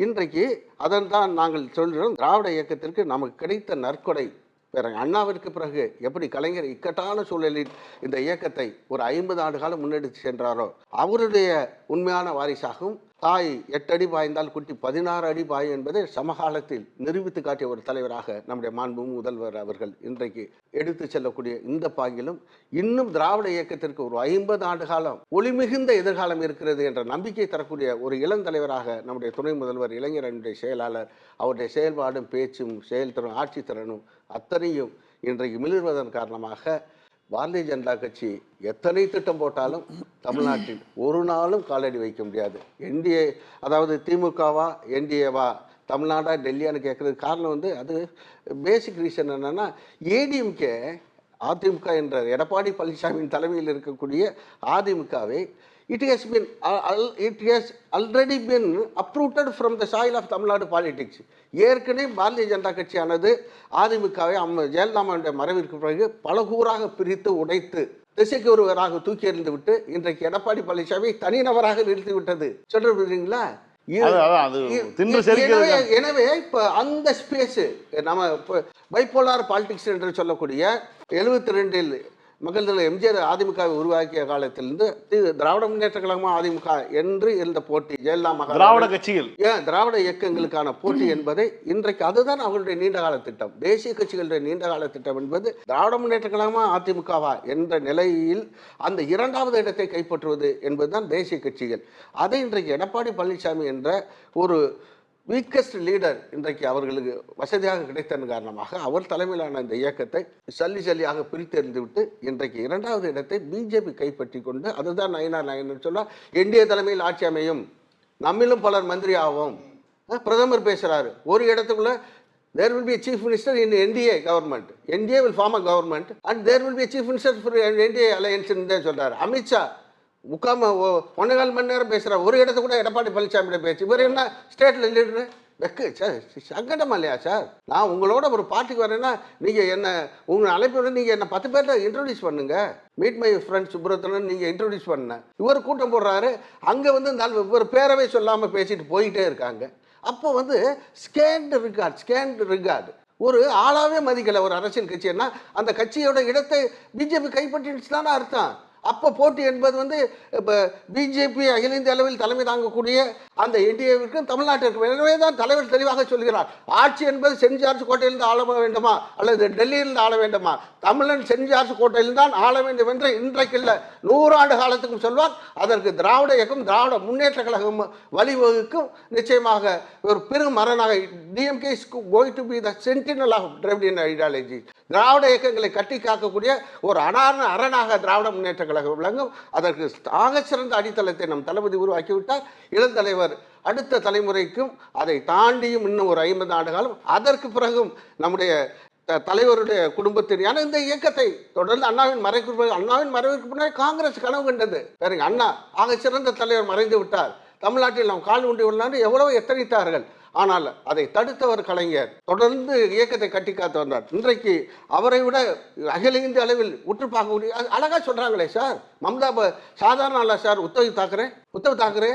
இன்றைக்கு அதன் தான் நாங்கள் சொல்கிறோம், திராவிட இயக்கத்திற்கு நமக்கு கிடைத்த நற்கொடை. பிறகு அண்ணாவிற்கு பிறகு எப்படி கலைஞர் இக்கட்டான சூழலில் இந்த இயக்கத்தை ஒரு 50 ஆண்டு காலம் முன்னெடுத்து சென்றாரோ, அவருடைய உண்மையான வாரிசாகவும் தாய் 8 அடி பாய்ந்தால் குட்டி 16 அடி பாயும் என்பதை சமகாலத்தில் நிரூபித்து காட்டிய ஒரு தலைவராக நம்முடைய மாண்பு முதல்வர் அவர்கள் இன்றைக்கு எடுத்து செல்லக்கூடிய இந்த பாங்கிலும் இன்னும் திராவிட இயக்கத்திற்கு ஒரு 50 ஆண்டு காலம் ஒளிமிகுந்த எதிர்காலம் இருக்கிறது என்ற நம்பிக்கை தரக்கூடிய ஒரு இளந்தலைவராக நம்முடைய துணை முதல்வர், இளைஞரனுடைய செயலாளர், அவருடைய செயல்பாடும் பேச்சும் செயல்திறனும் ஆட்சித்திறனும் அத்தனையும் இன்றைக்கு மிளிர்வதன் காரணமாக பாரதிய ஜனதா கட்சி எத்தனை திட்டம் போட்டாலும் தமிழ்நாட்டில் ஒரு நாளும் காலடி வைக்க முடியாது. என்டிஏ அதாவது திமுகவா என்டிஏவா தமிழ்நாடா டெல்லியான்னு கேட்குறதுக்கு காரணம் வந்து அது பேசிக் ரீசன் என்னென்னா, ஏடிஎம்கே அதிமுக என்ற எடப்பாடி பழனிசாமியின் தலைமையில் இருக்கக்கூடிய அதிமுகவை it has already been uprooted from the soil of Tamil Nadu politics. ஏற்கனவே பாரதிய ஜனதா கட்சியானது அதிமுகவை ஜெயலலிதாவுடைய மறைவிற்கு பிறகு பல கூறாக பிரித்து உடைத்து திசைக்கு ஒருவராக தூக்கி எறிந்து விட்டு இன்றைக்கு எடப்பாடி பழனிசாமி தனிநபராக நிறுத்தி விட்டது. சொல்றீங்களா? எனவே இப்ப அந்த ஸ்பேஸ் நம்ம பைபோலார் பாலிடிக்ஸ் என்று சொல்லக்கூடிய 72 மக்கள் தலைவர் எம்ஜிஆர் அதிமுகவை உருவாக்கிய காலத்திலிருந்து திராவிட முன்னேற்ற கழகமா அதிமுக என்று இருந்த போட்டி, ஜெயலலிதா திராவிட கட்சிகள் திராவிட இயக்கங்களுக்கான போட்டி என்பதை இன்றைக்கு அதுதான் அவர்களுடைய நீண்டகால திட்டம். தேசிய கட்சிகளுடைய நீண்டகால திட்டம் என்பது திராவிட முன்னேற்ற கழகமா அதிமுகவா என்ற நிலையில் அந்த 2வது இடத்தை கைப்பற்றுவது என்பதுதான் தேசிய கட்சிகள். அதை இன்றைக்கு எடப்பாடி பழனிசாமி என்ற ஒரு வீக்கஸ்ட் லீடர் இன்றைக்கு அவர்களுக்கு வசதியாக கிடைத்ததன் காரணமாக அவர் தலைமையிலான இந்த இயக்கத்தை சல்லியாக பிரித்தெறிந்து விட்டு இன்றைக்கு 2வது இடத்தை பிஜேபி கைப்பற்றி கொண்டு, அதுதான் நயனார் சொல்ல என்டிஏ தலைமையில் ஆட்சி அமையும், நம்மிலும் பலர் மந்திரி ஆகும். பிரதமர் பேசுறாரு ஒரு இடத்துக்குள்ள there will be a chief minister in NDA government. NDA will form a government and there will be a chief minister for NDA alliance ன்னு சொல்றாரு. அமித்ஷா 1.25 மணி நேரம் பேசுகிறார். ஒரு இடத்து கூட எடப்பாடி பழனிசாமியோட பேச்சு. இவர் என்ன ஸ்டேட்டில் லீடரு? வெக்கு சார், சங்கடமா இல்லையா சார்? நான் உங்களோட ஒரு பார்ட்டிக்கு வரேன்னா நீங்கள் என்ன உங்கள் அழைப்போட நீங்கள் என்ன 10 பேர்ட்ட இன்ட்ரோடியூஸ் பண்ணுங்க. மீட் மை ஃப்ரெண்ட் சுப்ரத்தனன் நீங்கள் இன்ட்ரோடியூஸ் பண்ண இவர் கூட்டம் போடுறாரு. அங்கே வந்து இவர் பேரவே சொல்லாமல் பேசிட்டு போயிட்டே இருக்காங்க. அப்போ வந்து ஸ்கேண்ட் ரிகார்டு ஒரு ஆளாவே மதிக்கலை ஒரு அரசியல் கட்சின்னா அந்த கட்சியோட இடத்தை பிஜேபி கைப்பற்றிடுச்சு தானே அர்த்தம். அப்போ போட்டி என்பது வந்து இப்போ பிஜேபி அகில இந்திய அளவில் தலைமை தாங்கக்கூடிய அந்த என்டிஏவிற்கும் தமிழ்நாட்டிற்கு. எனவே தான் தலைவர் தெளிவாக சொல்கிறார், ஆட்சி என்பது சென்ட் ஜார்ஜ் கோட்டையிலிருந்து ஆள வேண்டுமா அல்லது டெல்லியிலிருந்து ஆள வேண்டுமா? தமிழன் சென்ட் ஜார்ஜ் கோட்டையிலிருந்து தான் ஆள வேண்டும் என்று இன்றைக்கு இல்லை 100 ஆண்டு காலத்துக்கும் சொல்வார். அதற்கு திராவிட இயக்கம் திராவிட முன்னேற்ற கழகம் வழிவகுக்கும். நிச்சயமாக ஒரு பெரும் அரணாக DMK is going to be the sentinel of Dravidian ideology. திராவிட இயக்கங்களை கட்டி காக்கக்கூடிய ஒரு அரணாக திராவிட முன்னேற்ற கழகம் விளங்கும். அதற்கு ஆக சிறந்த அடித்தளத்தை நம் தளபதி உருவாக்கிவிட்டார். இளந்தலைவர் அடுத்த தலைமுறைக்கும் அதை தாண்டியும் இன்னும் ஒரு 50 ஆண்டு காலம் அதற்கு பிறகும் நம்முடைய தலைவருடைய குடும்பத்தின் இந்த இயக்கத்தை தொடர்ந்து அண்ணாவின் மறைவிற்கு பின்னாடி காங்கிரஸ் கனவு கண்டது. வேற அண்ணா ஆக சிறந்த தலைவர் மறைந்து விட்டார், தமிழ்நாட்டில் நாம் கால் ஊண்டி உள்ளாண்டு எவ்வளவு எத்தனைத்தார்கள். ஆனால் அதை தடுத்தவர் கலைஞர் தொடர்ந்து இயக்கத்தை கட்டி காத்து வந்தார். இன்றைக்கு அவரை விட அகில இந்திய அளவில் உற்று பார்க்கக்கூடிய அழகா சொல்றாங்களே சார், மம்தா சாதாரண அல்ல sir. Uddhav Thackeray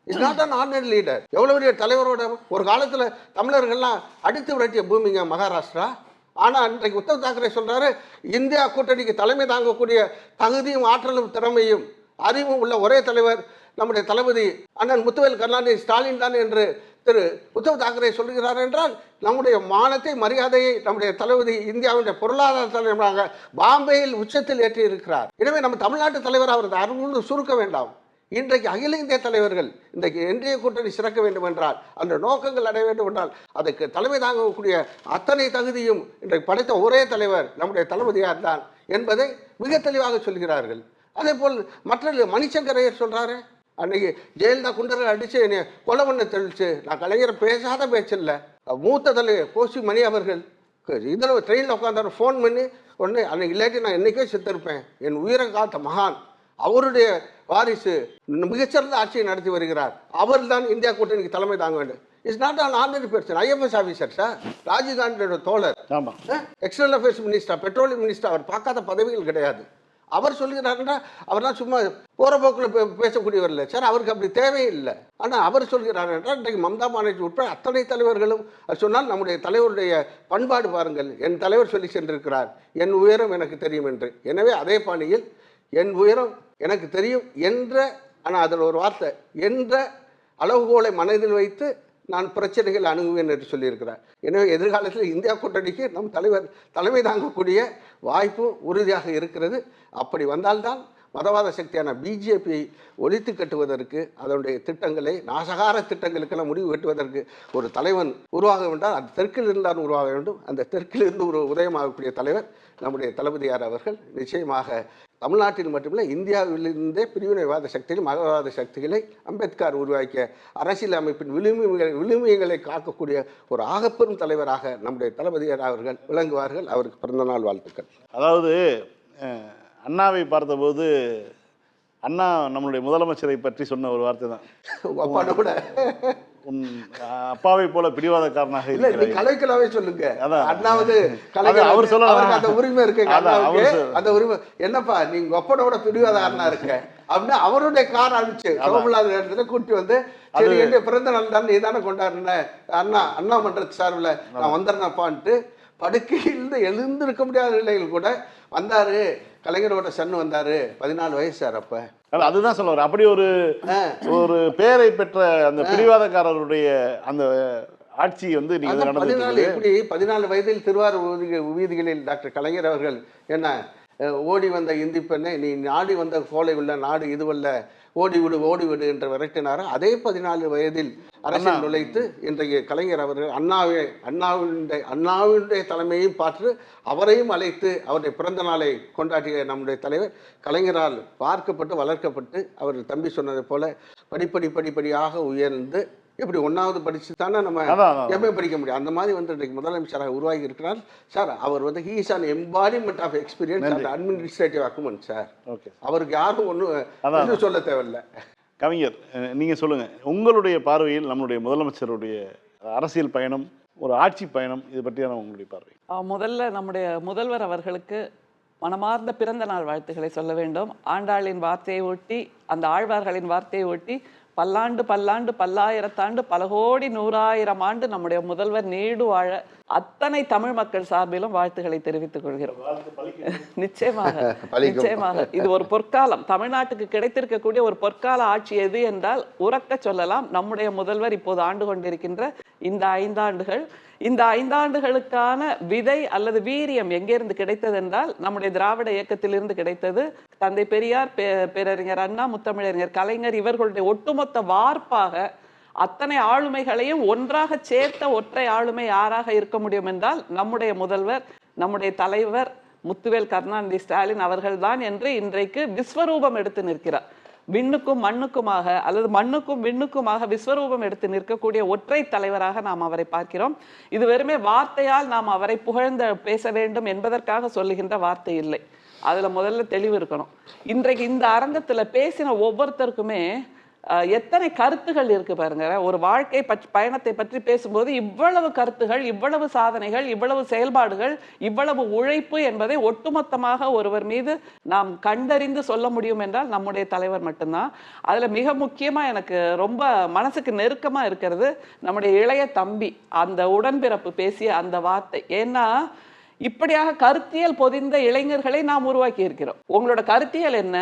is not an ordinary leader. எவ்வளோ பெரிய தலைவரோட ஒரு காலத்தில் தமிழர்கள்லாம் அடித்து விரட்டிய பூமிங்க மகாராஷ்டிரா. ஆனால் இன்றைக்கு உத்தவ் தாக்கரே சொல்கிறாரு, இந்தியா கூட்டணிக்கு தலைமை தாங்கக்கூடிய தகுதியும் ஆற்றலும் திறமையும் அறிவும் உள்ள ஒரே தலைவர் நம்முடைய தளபதி அண்ணன் முத்துவேல் கருணாநிதி ஸ்டாலின் தான் என்று திரு உத்தவ் தாக்கரே சொல்கிறார் என்றால் நம்முடைய மானத்தை மரியாதையை நம்முடைய தளபதி இந்தியாவுடைய பொருளாதார தலைவராக பாம்பேயில் உச்சத்தில் ஏற்றி இருக்கிறார். எனவே நம்ம தமிழ்நாட்டு தலைவர் அவரது அருள் சுருக்க வேண்டாம். இன்றைக்கு அகில இந்திய தலைவர்கள் இன்றைக்கு என்டிஏ கூட்டணி சிறக்க வேண்டும் என்றால், அந்த நோக்கங்கள் அடைய வேண்டும் என்றால், அதுக்கு தலைமை தாங்கக்கூடிய அத்தனை தகுதியும் இன்றைக்கு படைத்த ஒரே தலைவர் நம்முடைய தளபதியார் தான் என்பதை மிக தெளிவாக சொல்கிறார்கள். அதே போல் மற்ற மணிசங்கரையர் சொல்றாரு, அன்னைக்கு ஜெயலலிதா குண்டரை அடிச்சு என்னை கொலை பண்ண தெளிச்சு, நான் கலைஞரை பேசாத பேச்சில்லை. மூத்த தலைவர் கோசி மணி அவர்கள் இதில் ட்ரெயினில் உட்காந்தாரு, ஃபோன் பண்ணி உடனே அன்னைக்கு இல்லாட்டி நான் என்னைக்கே செத்திருப்பேன், என் உயிரை காத்த மகான், அவருடைய வாரிசு மிகச்சிறந்த ஆட்சியை நடத்தி வருகிறார், அவர் தான் இந்தியா கூட்டணிக்கு தலைமை தாங்க வேண்டும். It's not an ordinary person. IFS officer sir, ராஜீவ்காந்தியோட தோழர், external affairs minister, petroleum minister, அவர் பார்க்காத பதவிகள் கிடையாது. அவர் சொல்கிறாருன்னா அவர் தான் சும்மா போகிற போக்கில் பேசக்கூடியவர் இல்லை சார், அவருக்கு அப்படி தேவையில்லை. ஆனால் அவர் சொல்கிறார் என்றால் இன்றைக்கு மம்தா பானர்ஜி உட்பட அத்தனை தலைவர்களும் சொன்னால் நம்முடைய தலைவருடைய பண்பாடு பாருங்கள், என் தலைவர் சொல்லி சென்றிருக்கிறார், என் உயரம் எனக்கு தெரியும் என்று. எனவே அதே பாணியில் என் உயரம் எனக்கு தெரியும் என்ற, ஆனால் அதில் ஒரு வார்த்தை, என்ற அளவுகோலை மனதில் வைத்து நான் பிரச்சனைகள் அணுகுவேன் என்று சொல்லியிருக்கிறார். எனவே எதிர்காலத்தில் இந்தியா கூட்டணிக்கு நம் தலைவர் தலைமை தாங்கக்கூடிய வாய்ப்பு உறுதியாக இருக்கிறது. அப்படி வந்தால்தான் மதவாத சக்தியான பிஜேபியை ஒழித்து கட்டுவதற்கு, அதனுடைய திட்டங்களை, நாசகார திட்டங்களுக்கெல்லாம் முடிவு கட்டுவதற்கு ஒரு தலைவன் உருவாக வேண்டாம். அந்த தெற்கிலிருந்து தான் உருவாக வேண்டும். அந்த தெற்கிலிருந்து ஒரு உதயமாகக்கூடிய தலைவர் நம்முடைய தளபதியார் அவர்கள் நிச்சயமாக தமிழ்நாட்டில் மட்டுமில்லை, இந்தியாவிலிருந்தே பிரிவினைவாத சக்திகள், மதவாத சக்திகளை அம்பேத்கர் உருவாக்கிய அரசியல் அமைப்பின் விழுமியங்களை காக்கக்கூடிய ஒரு ஆகப்பெரும் தலைவராக நம்முடைய தளபதியார் அவர்கள் விளங்குவார்கள். அவருக்கு பிறந்தநாள் வாழ்த்துக்கள். அதாவது அண்ணாவை பார்த்தபோது அண்ணா நம்மளுடைய முதலமைச்சரை பற்றி சொன்ன ஒரு வார்த்தை தான், அப்பாட்ட கூட உன் அப்பாவை போல பிடிவாதக்காரனாக இல்ல, நீ கலைக்கலாவே சொல்லுங்க. அண்ணாவது அவர் சொல்ல அந்த உரிமை இருக்கு, அந்த உரிமை. என்னப்பா நீங்க அப்பனோட பிடிவாதக்காரனா இருக்க அப்படின்னா அவருடைய கார் அனுப்பிச்சு சோமலாத இடத்துல கூட்டி வந்து, சரி என்னுடைய பிறந்த நாள் தான் நீ தானே கொண்டாடுன, அண்ணா மன்றத்து சார்பில் நான் வந்துடுறேன்ப்பான்ட்டு படுக்கையிலிருந்து எழுந்திருக்க முடியாத நிலையில் கூட வந்தாரு. கலைஞரோட சன்னு வந்தாரு, 14 வயசு சார். அப்ப அதுதான் சொல்லுவார். அப்படி ஒரு பேரை பெற்ற அந்த பிடிவாதக்காரருடைய அந்த ஆட்சி வந்து எப்படி 14 வயதில் திருவாரூர் வீதிகளில் டாக்டர் கலைஞர் அவர்கள் என்ன ஓடி வந்த இந்தி பெண்ணை நீ நாடி வந்த கோலை உள்ள நாடு இதுவல்ல, ஓடிவிடு ஓடிவிடு என்று விரட்டினாரோ, அதே 14 வயதில் அரசியல் நுழைத்து இன்றைக்கு கலைஞர் அவர்கள் அண்ணாவுடைய தலைமையையும் பார்த்து அவரையும் அழைத்து அவருடைய பிறந்த நாளை கொண்டாடிய நம்முடைய தலைவர் கலைஞரால் பார்க்கப்பட்டு வளர்க்கப்பட்டு, அவர் தம்பி சொன்னதை போல படிப்படியாக உயர்ந்து, இப்படி 1வது படிச்சு தானே நம்ம எம்ஏ படிக்க முடியும். அந்த மாதிரி வந்து இன்றைக்கு முதலமைச்சராக உருவாகி இருக்கிறார் சார். அவர் வந்து he is an embodiment of experience and administrative acumen sir. அவருக்கு யாரும் ஒன்றும் சொல்ல தேவையில்லை. கவிஞர், நீங்க சொல்லுங்க, உங்களுடைய பார்வையில் நம்மளுடைய முதலமைச்சருடைய அரசியல் பயணம், ஒரு ஆட்சி பயணம், இது பற்றியான உங்களுடைய பார்வை? முதல்ல நம்முடைய முதல்வர் அவர்களுக்கு மனமார்ந்த பிறந்த நாள் வாழ்த்துக்களை சொல்ல வேண்டும். ஆண்டாளின் வார்த்தையை ஒட்டி, அந்த ஆழ்வார்களின் வார்த்தையை ஒட்டி, பல்லாண்டு பல்லாண்டு பல்லாயிரத்தாண்டு பல கோடி 100,000 ஆண்டு நம்முடைய முதல்வர் நீடு வாழ அத்தனை தமிழ் மக்கள் சார்பிலும் வாழ்த்துக்களை தெரிவித்துக் கொள்கிறோம். நிச்சயமாக இது ஒரு பொற்காலம், தமிழ்நாட்டுக்கு கிடைத்திருக்கக்கூடிய ஒரு பொற்கால ஆட்சி எது என்றால் உறக்க சொல்லலாம். நம்முடைய முதல்வர் இப்போது ஆண்டு கொண்டிருக்கின்ற இந்த 5 ஆண்டுகள், இந்த 5 ஆண்டுகளுக்கான விதை அல்லது வீரியம் எங்கிருந்து கிடைத்தது என்றால் நம்முடைய திராவிட இயக்கத்திலிருந்து கிடைத்தது. தந்தை பெரியார், பேரறிஞர் அண்ணா, முத்தமிழறிஞர் கலைஞர் இவர்களுடைய ஒட்டுமொத்த வார்ப்பாக அத்தனை ஆளுமைகளையும் ஒன்றாக சேர்த்த ஒற்றை ஆளுமை யாராக இருக்க முடியும் என்றால் நம்முடைய முதல்வர், நம்முடைய தலைவர் முத்துவேல் கருணாநிதி ஸ்டாலின் அவர்கள்தான் என்று இன்றைக்கு விஸ்வரூபம் எடுத்து நிற்கிறார். விண்ணுக்கும் மண்ணுக்குமாக அல்லது மண்ணுக்கும் விண்ணுக்குமாக விஸ்வரூபம் எடுத்து நிற்கக்கூடிய ஒற்றை தலைவராக நாம் அவரை பார்க்கிறோம். இது வெறுமே வார்த்தையால் நாம் அவரை புகழ்ந்து பேச வேண்டும் என்பதற்காக சொல்லுகின்ற வார்த்தை இல்லை. அதுல முதல்ல தெளிவு இருக்கணும். இன்றைக்கு இந்த அரங்கத்துல பேசின ஒவ்வொருத்தருக்குமே எத்தனை கருத்துகள் இருக்கு பாருங்க. ஒரு வாழ்க்கை பயணத்தை பற்றி பேசும்போது இவ்வளவு கருத்துகள், இவ்வளவு சாதனைகள், இவ்வளவு செயல்பாடுகள், இவ்வளவு உழைப்பு என்பதை ஒட்டுமொத்தமாக ஒருவர் மீது நாம் கண்டறிந்து சொல்ல முடியும் என்றால் நம்முடைய தலைவர் மட்டும்தான். அதுல மிக முக்கியமா எனக்கு ரொம்ப மனசுக்கு நெருக்கமா இருக்கிறது நம்முடைய இளைய தம்பி அந்த உடன்பிறப்பு பேசிய அந்த வார்த்தை. ஏன்னா இப்படியாக கருத்தியல் பொதிந்த இளைஞர்களை நாம் உருவாக்கி இருக்கிறோம். உங்களோட கருத்தியல் என்ன,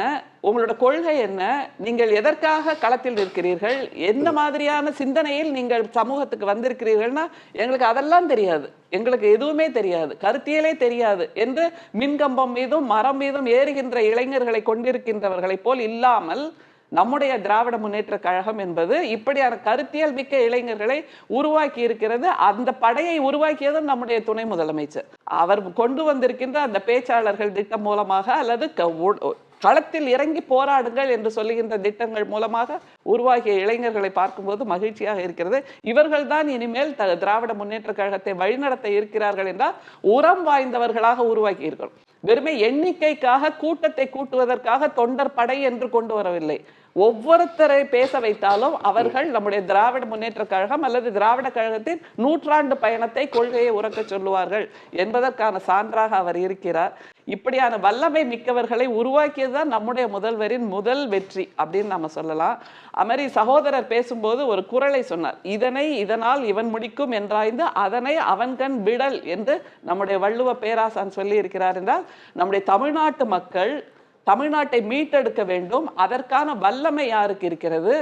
உங்களோட கொள்கை என்ன, நீங்கள் எதற்காக களத்தில் இருக்கிறீர்கள், எந்த மாதிரியான சிந்தனையில் நீங்கள் சமூகத்துக்கு வந்திருக்கிறீர்கள்னா எங்களுக்கு அதெல்லாம் தெரியாது, எங்களுக்கு எதுவுமே தெரியாது, கருத்தியலே தெரியாது என்று மின்கம்பம் மீதும் மரம் மீதும் ஏறுகின்ற இளைஞர்களை கொண்டிருக்கின்றவர்களை போல் இல்லாமல் நம்முடைய திராவிட முன்னேற்ற கழகம் என்பது இப்படியான கருத்தியல் மிக்க இளைஞர்களை உருவாக்கி இருக்கிறது. அந்த படையை உருவாக்கியதும் நம்முடைய துணை முதலமைச்சர். அவர் கொண்டு வந்திருக்கின்ற அந்த பேச்சாளர்கள் திட்டம் மூலமாக அல்லது களத்தில் இறங்கி போராடுங்கள் என்று சொல்லுகின்ற திட்டங்கள் மூலமாக உருவாகிய இளைஞர்களை பார்க்கும்போது மகிழ்ச்சியாக இருக்கிறது. இவர்கள் தான் இனிமேல் திராவிட முன்னேற்ற கழகத்தை வழிநடத்த இருக்கிறார்கள் என்றால் உரம் வாய்ந்தவர்களாக உருவாக்கி இருக்கிறோம். வெறுமே எண்ணிக்கைக்காக கூட்டத்தை கூட்டுவதற்காக தொண்டர் படை என்று கொண்டு வரவில்லை. ஒவ்வொருத்தரை பேச வைத்தாலும் அவர்கள் நம்முடைய திராவிட முன்னேற்ற கழகம் அல்லது திராவிட கழகத்தின் நூற்றாண்டு பயணத்தை, கொள்கையை உறக்க சொல்லுவார்கள் என்பதற்கான சான்றாக அவர் இருக்கிறார். இப்படியான வல்லமை மிக்கவர்களை உருவாக்கியதுதான் நம்முடைய முதல்வரின் முதல் வெற்றி அப்படின்னு நம்ம சொல்லலாம். அமரி சகோதரர் பேசும்போது ஒரு குறளை சொன்னார், இதனால் இவன் முடிக்கும் என்றாய்ந்து அதனை அவன் கண் விடல் என்று நம்முடைய வள்ளுவ பேராசான் சொல்லி இருக்கிறார். என்றால் நம்முடைய தமிழ்நாட்டு மக்கள் தமிழ்நாட்டை மீட்டெடுக்க வேண்டும். அதற்கான வல்லமை யாருக்கு இருக்கிறது?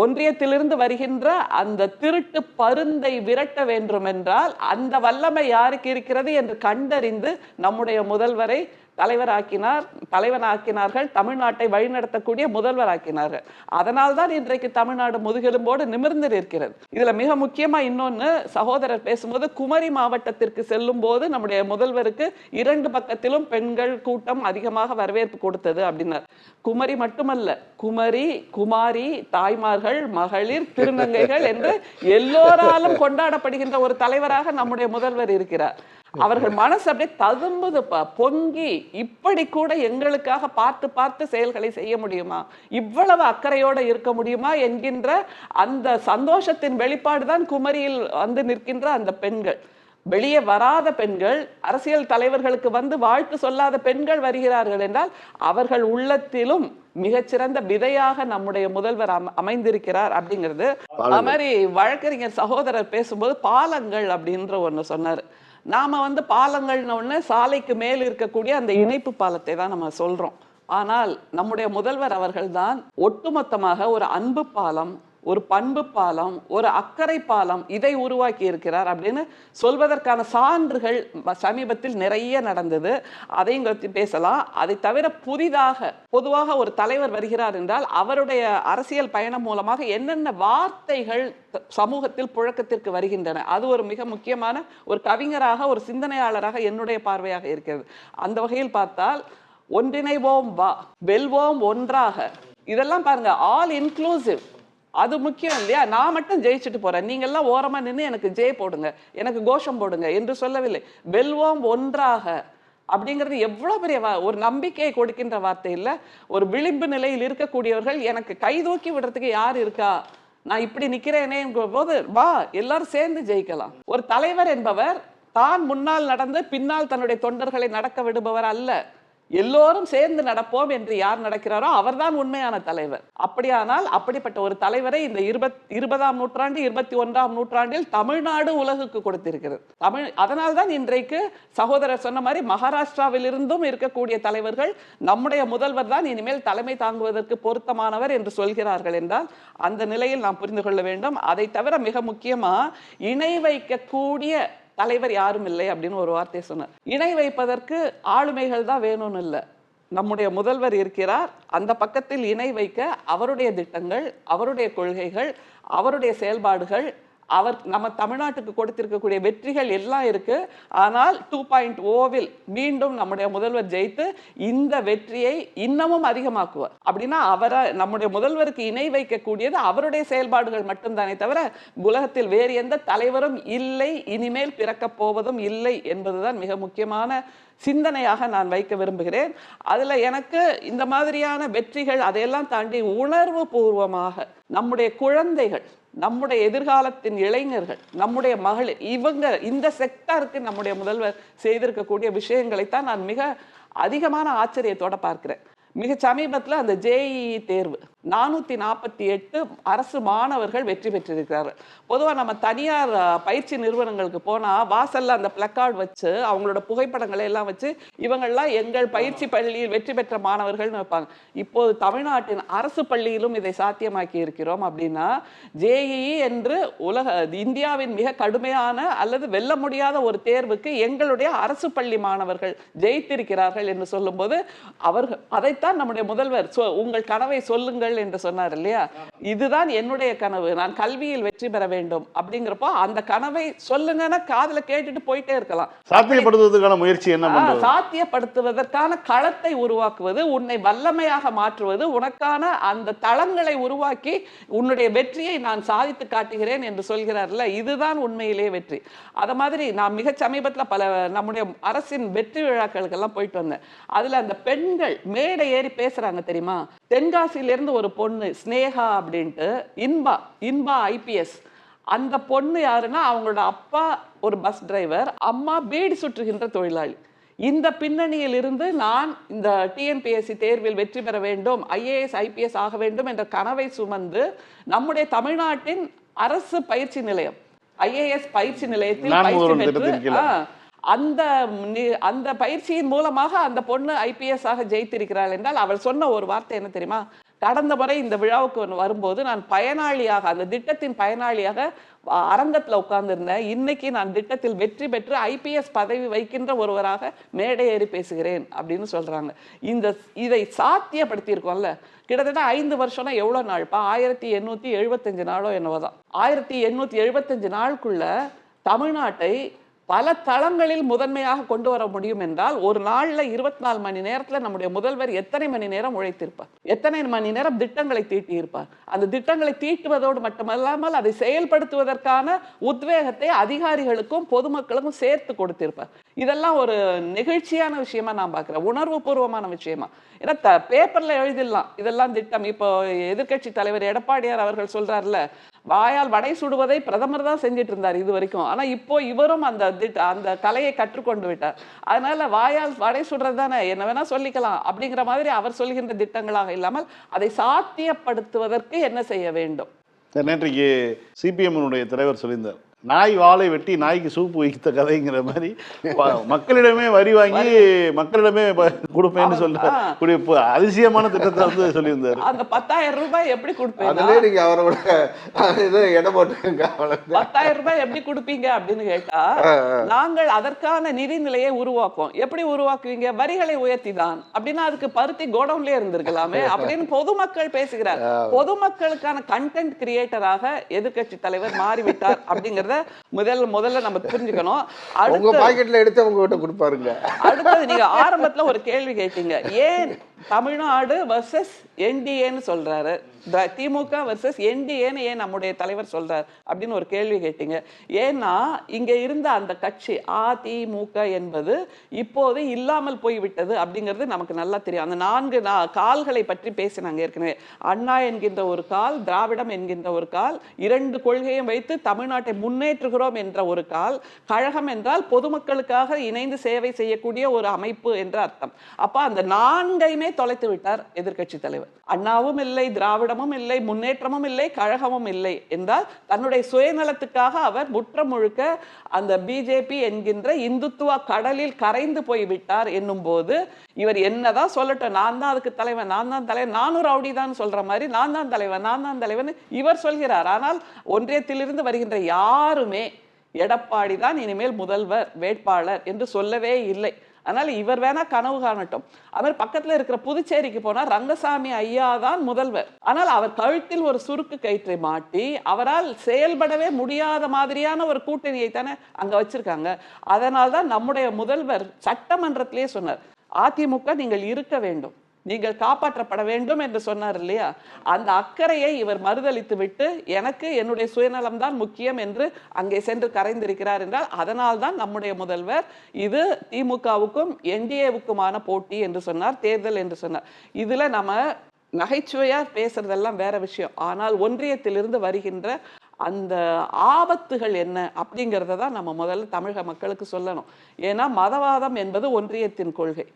ஒன்றியத்திலிருந்து வருகின்ற அந்த திருட்டு பருந்தை விரட்ட வேண்டும் என்றால் அந்த வல்லமை யாருக்கு இருக்கிறது என்று கண்டறிந்து நம்முடைய முதல்வரை தலைவனாக்கினார்கள். தமிழ்நாட்டை வழிநடத்தக்கூடிய முதல்வராக்கினார்கள். அதனால் தான் இன்றைக்கு தமிழ்நாடு முதுகெலும்போடு நிமிர்ந்து இருக்கிறது. இதுல மிக முக்கியமா இன்னொன்னு, சகோதரர் பேசும்போது குமரி மாவட்டத்திற்கு செல்லும் போது நம்முடைய முதல்வருக்கு 2 பக்கத்திலும் பெண்கள் கூட்டம் அதிகமாக வரவேற்பு கொடுத்தது அப்படின்னார். குமரி மட்டுமல்ல, குமரி, குமாரி, தாய்மார்கள், மகளிர், திருநங்கைகள் என்று எல்லோராலும் கொண்டாடப்படுகின்ற ஒரு தலைவராக நம்முடைய முதல்வர் இருக்கிறார். அவர்கள் மனசு அப்படியே ததும்புது, பொங்கி, இப்படி கூட எங்களுக்காக பார்த்து பார்த்து செயல்களை செய்ய முடியுமா, இவ்வளவு அக்கறையோடு இருக்க முடியுமா என்கின்ற அந்த சந்தோஷத்தின் வெளிப்பாடுதான் குமரியில் வந்து நிற்கின்ற அந்த பெண்கள். வெளியே வராத பெண்கள், அரசியல் தலைவர்களுக்கு வந்து வாழ்த்து சொல்லாத பெண்கள் வருகிறார்கள் என்றால் அவர்கள் உள்ளத்திலும் மிகச்சிறந்த விதையாக நம்முடைய முதல்வர் அமைந்திருக்கிறார் அப்படிங்கிறது. அது மாதிரி வழக்கறிஞர் சகோதரர் பேசும்போது பாலங்கள் அப்படின்ற ஒண்ணு சொன்னார். நாம வந்து பாலங்கள்னு ஒண்ணு சாலைக்கு மேல் இருக்கக்கூடிய அந்த இணைப்பு பாலத்தை தான் நம்ம சொல்றோம். ஆனால் நம்முடைய முதல்வர் அவர்கள் தான் ஒட்டுமொத்தமாக ஒரு அன்பு பாலம், ஒரு பண்பு பாலம், ஒரு அக்கறை பாலம் இதை உருவாக்கி இருக்கிறார் அப்படின்னு சொல்வதற்கான சான்றுகள் சமீபத்தில் நிறைய நடந்தது. அதையும் பேசலாம். அதை தவிர புதிதாக பொதுவாக ஒரு தலைவர் வருகிறார் என்றால் அவருடைய அரசியல் பயணம் மூலமாக என்னென்ன வார்த்தைகள் சமூகத்தில் புழக்கத்திற்கு வருகின்றன, அது ஒரு மிக முக்கியமான ஒரு கவிஞராக, ஒரு சிந்தனையாளராக என்னுடைய பார்வையாக இருக்கிறது. அந்த வகையில் பார்த்தால் ஒன்றிணைவோம் வா, வெல்வோம் ஒன்றாக, இதெல்லாம் பாருங்க, ஆல் இன்க்ளூசிவ். அது முக்கியம் இல்லையா? நான் மட்டும் ஜெயிச்சுட்டு போறேன், நீங்க எல்லாம் ஓரமா நின்று எனக்கு ஜெய் போடுங்க, எனக்கு கோஷம் போடுங்க என்று சொல்லவில்லை. வெல்வோம் ஒன்றாக அப்படிங்கிறது எவ்வளவு பெரிய ஒரு நம்பிக்கையை கொடுக்கின்ற வார்த்தை இல்ல? ஒரு விளிம்பு நிலையில் இருக்கக்கூடியவர்கள் எனக்கு கை தூக்கி விடுறதுக்கு யார் இருக்கா, நான் இப்படி நிக்கிறேனே போது வா எல்லாரும் சேர்ந்து ஜெயிக்கலாம். ஒரு தலைவர் என்பவர் தான் முன்னால் நடந்து பின்னால் தன்னுடைய தொண்டர்களை நடக்க விடுபவர் அல்ல. எல்லோரும் சேர்ந்து நடப்போம் என்று யார் நடக்கிறாரோ அவர்தான் உண்மையான தலைவர். அப்படியானால் அப்படிப்பட்ட ஒரு தலைவரை இந்த 20ஆம் நூற்றாண்டு 21ஆம் நூற்றாண்டில் தமிழ்நாடு உலகுக்கு கொடுத்திருக்கிறது. அதனால்தான் இன்றைக்கு சகோதரர் சொன்ன மாதிரி மகாராஷ்டிராவிலிருந்தும் இருக்கக்கூடிய தலைவர்கள் நம்முடைய முதல்வர் தான் இனிமேல் தலைமை தாங்குவதற்கு பொருத்தமானவர் என்று சொல்கிறார்கள் என்றால் அந்த நிலையில் நாம் புரிந்து கொள்ள வேண்டும். அதை தவிர மிக முக்கியமா இணை வைக்கக்கூடிய தலைவர் யாரும் இல்லை அப்படின்னு ஒரு வார்த்தையை சொன்னார். இணை வைப்பதற்கு ஆளுமைகள் தான் வேணும்னு இல்லை, நம்முடைய முதல்வர் இருக்கிறார். அந்த பக்கத்தில் இணை வைக்க அவருடைய திட்டங்கள், அவருடைய கொள்கைகள், அவருடைய செயல்பாடுகள், அவர் நம்ம தமிழ்நாட்டுக்கு கொடுத்திருக்கக்கூடிய வெற்றிகள் எல்லாம் இருக்கு. ஆனால் 2.0வில் மீண்டும் நம்முடைய முதல்வர் ஜெயித்து இந்த வெற்றியை இன்னமும் அதிகமாக்குவார். அப்படின்னா நம்முடைய முதல்வருக்கு இணை வைக்கக்கூடியது அவருடைய செயல்பாடுகள் மட்டும்தானே தவிர உலகத்தில் வேறு எந்த தலைவரும் இல்லை, இனிமேல் பிறக்க போவதும் இல்லை என்பதுதான் மிக முக்கியமான சிந்தனையாக நான் வைக்க விரும்புகிறேன். அதுல எனக்கு இந்த மாதிரியான வெற்றிகள் அதையெல்லாம் தாண்டி உணர்வு பூர்வமாக நம்முடைய குழந்தைகள், நம்முடைய எதிர்காலத்தின் இளைஞர்கள், நம்முடைய மகளிர், இந்த செக்டாருக்கு நம்முடைய முதல்வர் செய்திருக்கக்கூடிய விஷயங்களைத்தான் நான் மிக அதிகமான ஆச்சரியத்தோட பார்க்கிறேன். மிக சமீபத்தில் அந்த JEE தேர்வு 448 அரசு மாணவர்கள் வெற்றி பெற்றிருக்கிறார்கள். பொதுவாக நம்ம தனியார் பயிற்சி நிறுவனங்களுக்கு போனால் வாசல்ல அந்த பிளக்கார்டு வச்சு அவங்களோட புகைப்படங்களை எல்லாம் வச்சு இவங்கள்லாம் எங்கள் பயிற்சி பள்ளியில் வெற்றி பெற்ற மாணவர்கள்னு வைப்பாங்க. இப்போது தமிழ்நாட்டின் அரசு பள்ளியிலும் இதை சாத்தியமாக்கி இருக்கிறோம். அப்படின்னா JEE என்று இந்தியாவின் மிக கடுமையான அல்லது வெல்ல முடியாத ஒரு தேர்வுக்கு எங்களுடைய அரசு பள்ளி மாணவர்கள் ஜெயித்திருக்கிறார்கள் என்று சொல்லும்போது அவர்கள் அதைத்தான் நம்முடைய முதல்வர் உங்கள் கனவை சொல்லுங்கள் என்று சொன்னார் இல்லையா? இதுதான் என்னுடைய கனவு, நான் கல்வியில் வெற்றி பெற வேண்டும் அப்படிங்கிறப்போ அந்த கனவை சொல்லுங்கன்னா காதுல கேட்டுட்டு போயிட்டே இருக்கலாம். சாத்தியப்படுத்துவதற்கான முயற்சி என்ன பண்றது? சாத்தியப்படுத்துவதற்கான களத்தை உருவாக்குவது, உன்னை வல்லமையாக மாற்றுவது, உனக்கான அந்த தளங்களை உருவாக்கி உன்னுடைய வெற்றியை நான் சாதித்து காட்டுகிறேன் என்று சொல்கிறார்ல, இதுதான் உண்மையிலேயே வெற்றி. அத மாதிரி நான் மிக சமீபத்தில் பல நம்முடைய அரசின் வெற்றி விழாக்களுக்கெல்லாம் போயிட்டு வந்தேன். அதுல அந்த பெண்கள் மேடை ஏறி பேசுறாங்க தெரியுமா? தென்காசியிலிருந்து ஒரு பொண்ணு ஸ்னேகா அப்படின்ட்டு இன்பா IPS. அந்த பொண்ணு யாருன்னா அவங்களோட அப்பா ஒரு பஸ் டிரைவர், அம்மா பீடி சுற்றுகின்ற தொழிலாளி. இந்த பின்னணியில் இருந்து நான் இந்த TNPSC தேர்வில் வெற்றி பெற வேண்டும், IAS IPS ஆக வேண்டும் என்ற கனவை சுமந்து நம்முடைய தமிழ்நாட்டின் அரசு பயிற்சி நிலையம் IAS பயிற்சி நிலையத்தில் பயிற்சி பெற்று அந்த பயிற்சியின் மூலமாக அந்த பொண்ணு IPS ஆக ஜெயித்திருக்கிறாள் என்றால் அவள் சொன்ன ஒரு வார்த்தை என்ன தெரியுமா? கடந்த முறை இந்த விழாவுக்கு வரும்போது நான் பயனாளியாக, அந்த திட்டத்தின் பயனாளியாக அரங்கத்தில் உட்கார்ந்திருந்தேன். இன்னைக்கு நான் திட்டத்தில் வெற்றி பெற்று IPS பதவி வைக்கின்ற ஒருவராக மேடை ஏறி பேசுகிறேன் அப்படின்னு சொல்றாங்க. இதை சாத்தியப்படுத்தி இருக்கோம்ல. கிட்டத்தட்ட 5 வருஷம்னா எவ்வளவு நாள்ப்பா? 1875 நாளோ என்னவோதான். 1875 நாளுக்குள்ள தமிழ்நாட்டை பல தளங்களில் முதன்மையாக கொண்டு வர முடியும் என்றால் ஒரு நாள்ல 24 மணி நேரத்துல நம்முடைய முதல்வர் எத்தனை மணி நேரம் உழைத்திருப்பார், எத்தனை மணி நேரம் திட்டங்களை தீட்டி இருப்பார். அந்த திட்டங்களை தீட்டுவதோடு மட்டுமல்லாமல் அதை செயல்படுத்துவதற்கான உத்வேகத்தை அதிகாரிகளுக்கும் பொதுமக்களுக்கும் சேர்த்து கொடுத்திருப்பார். இதெல்லாம் ஒரு நெகிழ்ச்சியான விஷயமா நான் பார்க்கிறேன், உணர்வு பூர்வமான விஷயமா. ஏன்னா பேப்பர்ல எழுதிடலாம் இதெல்லாம் திட்டம். இப்போ எதிர்கட்சி தலைவர் எடப்பாடியார் அவர்கள் சொல்றாருல, வாயால் வடை சுடுவதை பிரதமர் தான் செஞ்சிட்டு இருந்தார் இது வரைக்கும். ஆனா இப்போ இவரும் அந்த கலையை கற்றுக்கொண்டு விட்டார். அதனால வாயால் வடை சுடுறது தானே, என்ன வேணா சொல்லிக்கலாம் அப்படிங்கிற மாதிரி அவர் சொல்கின்ற திட்டங்களாக இல்லாமல் அதை சாத்தியப்படுத்துவதற்கு என்ன செய்ய வேண்டும். நேற்றைக்கு CPM தலைவர் சொல்லியிருந்தார், நாய் வாளை வெட்டி நாய்க்கு சூப்பு வைத்த கதைங்கிற மாதிரி மக்களிடமே வரி வாங்கி மக்களிடமே கொடுப்பேன்னு சொல்ற அதிசயமான திட்டத்தை சொல்லியிருந்தாரு. அந்த 10,000 ரூபாய் எப்படி கொடுப்பீங்க? 10,000 ரூபாய் எப்படி கொடுப்பீங்க அப்படின்னு கேட்டா, நாங்கள் அதற்கான நிதி நிலையை உருவாக்குவோம். எப்படி உருவாக்குவீங்க? வரிகளை உயர்த்தி தான். அப்படின்னா அதுக்கு பருத்தி கோடவுன்லயே இருந்திருக்கலாமே அப்படின்னு பொதுமக்கள் பேசுகிறார். பொதுமக்களுக்கான கண்டென்ட் கிரியேட்டராக எதிர்கட்சி தலைவர் மாறிவிட்டார் அப்படிங்கிற முதல்ல நம்ம புரிஞ்சுக்கணும். உங்க பாக்கெட்ல எடுத்து அவங்க கிட்ட கொடுப்பாருங்க. அடுத்தது நீங்க ஆரம்பத்துல ஒரு கேள்வி கேட்டீங்க, ஏன் தமிழ்நாடு வர்சஸ் NDAன்னு சொல்றாரு, திமுக வர்சஸ் NDAன்னு ஏன் நம்முடைய தலைவர் சொல்றார் அப்படின்னு ஒரு கேள்வி கேட்டீங்க. ஏன்னா இங்க இருந்த அந்த கட்சி அதிமுக என்பது இப்போது இல்லாமல் போய்விட்டது அப்படிங்கிறது நமக்கு நல்லா தெரியும். அந்த 4 கால்களை பற்றி பேசினாங்க ஏற்கனவே. அண்ணா என்கின்ற ஒரு கால், திராவிடம் என்கின்ற ஒரு கால், 2 கொள்கையும் வைத்து தமிழ்நாட்டை முன்னேற்றுகிறோம் என்ற ஒரு கால், கழகம் என்றால் பொதுமக்களுக்காக இணைந்து சேவை செய்யக்கூடிய ஒரு அமைப்பு என்ற அர்த்தம். அப்ப அந்த 4ஐயுமே தொலைத்து விட்டார் எதிர்கட்சி தலைவர். அண்ணாவும் இல்லை, திராவிடமும் இல்லை, முன்னேற்றமும் இல்லை, கழகமும் இல்லை என்றால் தன்னுடைய சுயநலத்துக்காக அவர் முற்ற முழுக்க அந்த BJP என்கின்ற இந்துத்துவ கடலில் கரைந்து போய்விட்டார் என்னும் போது இவர் என்னதான் சொல்லட்டும், நான் தான் அதுக்கு தலைவன், நான் தான் தலைவன், நானும் ரவுடி தான் சொல்ற மாதிரி நான் தான் தலைவன், நான் தான் தலைவன் இவர் சொல்கிறார். ஆனால் ஒன்றியத்திலிருந்து வருகின்ற யாருமே எடப்பாடி தான் இனிமேல் முதல்வர் வேட்பாளர் என்று சொல்லவே இல்லை. அதனால இவர் வேணா கனவு காணட்டும். அவர் பக்கத்துல இருக்கிற புதுச்சேரிக்கு போனா ரங்கசாமி ஐயா தான் முதல்வர். ஆனால் அவர் கழுத்தில் ஒரு சுருக்கு கயிற்றை மாட்டி அவரால் செயல்படவே முடியாத மாதிரியான ஒரு கூட்டணியை தானே அங்க வச்சிருக்காங்க. அதனால்தான் நம்முடைய முதல்வர் சட்டமன்றத்திலே சொன்னார், அதிமுக நீங்கள் இருக்க வேண்டும், நீங்கள் காப்பாற்றப்பட வேண்டும் என்று சொன்னார் இல்லையா? அந்த அக்கறையை இவர் மறுதளித்து விட்டு எனக்கு என்னுடைய சுயநலம் தான் முக்கியம் என்று அங்கே சென்று கரைந்திருக்கிறார் என்றால் அதனால் தான் நம்முடைய முதல்வர் இது திமுகவுக்கும் என்டிஏவுக்குமான போட்டி என்று சொன்னார், தேர்தல் என்று சொன்னார். இதுல நம்ம நகைச்சுவையா பேசுறதெல்லாம் வேற விஷயம். ஆனால் ஒன்றியத்திலிருந்து வருகின்ற அந்த ஆபத்துகள் என்ன அப்படிங்கிறத தான் நம்ம முதல்ல தமிழக மக்களுக்கு சொல்லணும். ஏன்னா மதவாதம் என்பது ஒன்றியத்தின் கொள்கை,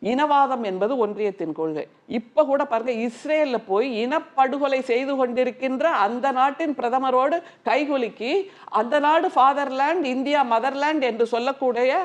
இனவாதம் என்பது ஒன்றியத்தின் கொள்கை. இப்ப கூட பாருங்க, இஸ்ரேல்ல போய் இனப்படுகொலை செய்து கொண்டிருக்கின்ற அந்த நாட்டின் பிரதமரோடு கைகுலுக்கி அந்த நாடு ஃபாதர்லேண்ட், இந்தியா மதர்லேண்ட் என்று சொல்லக்கூடிய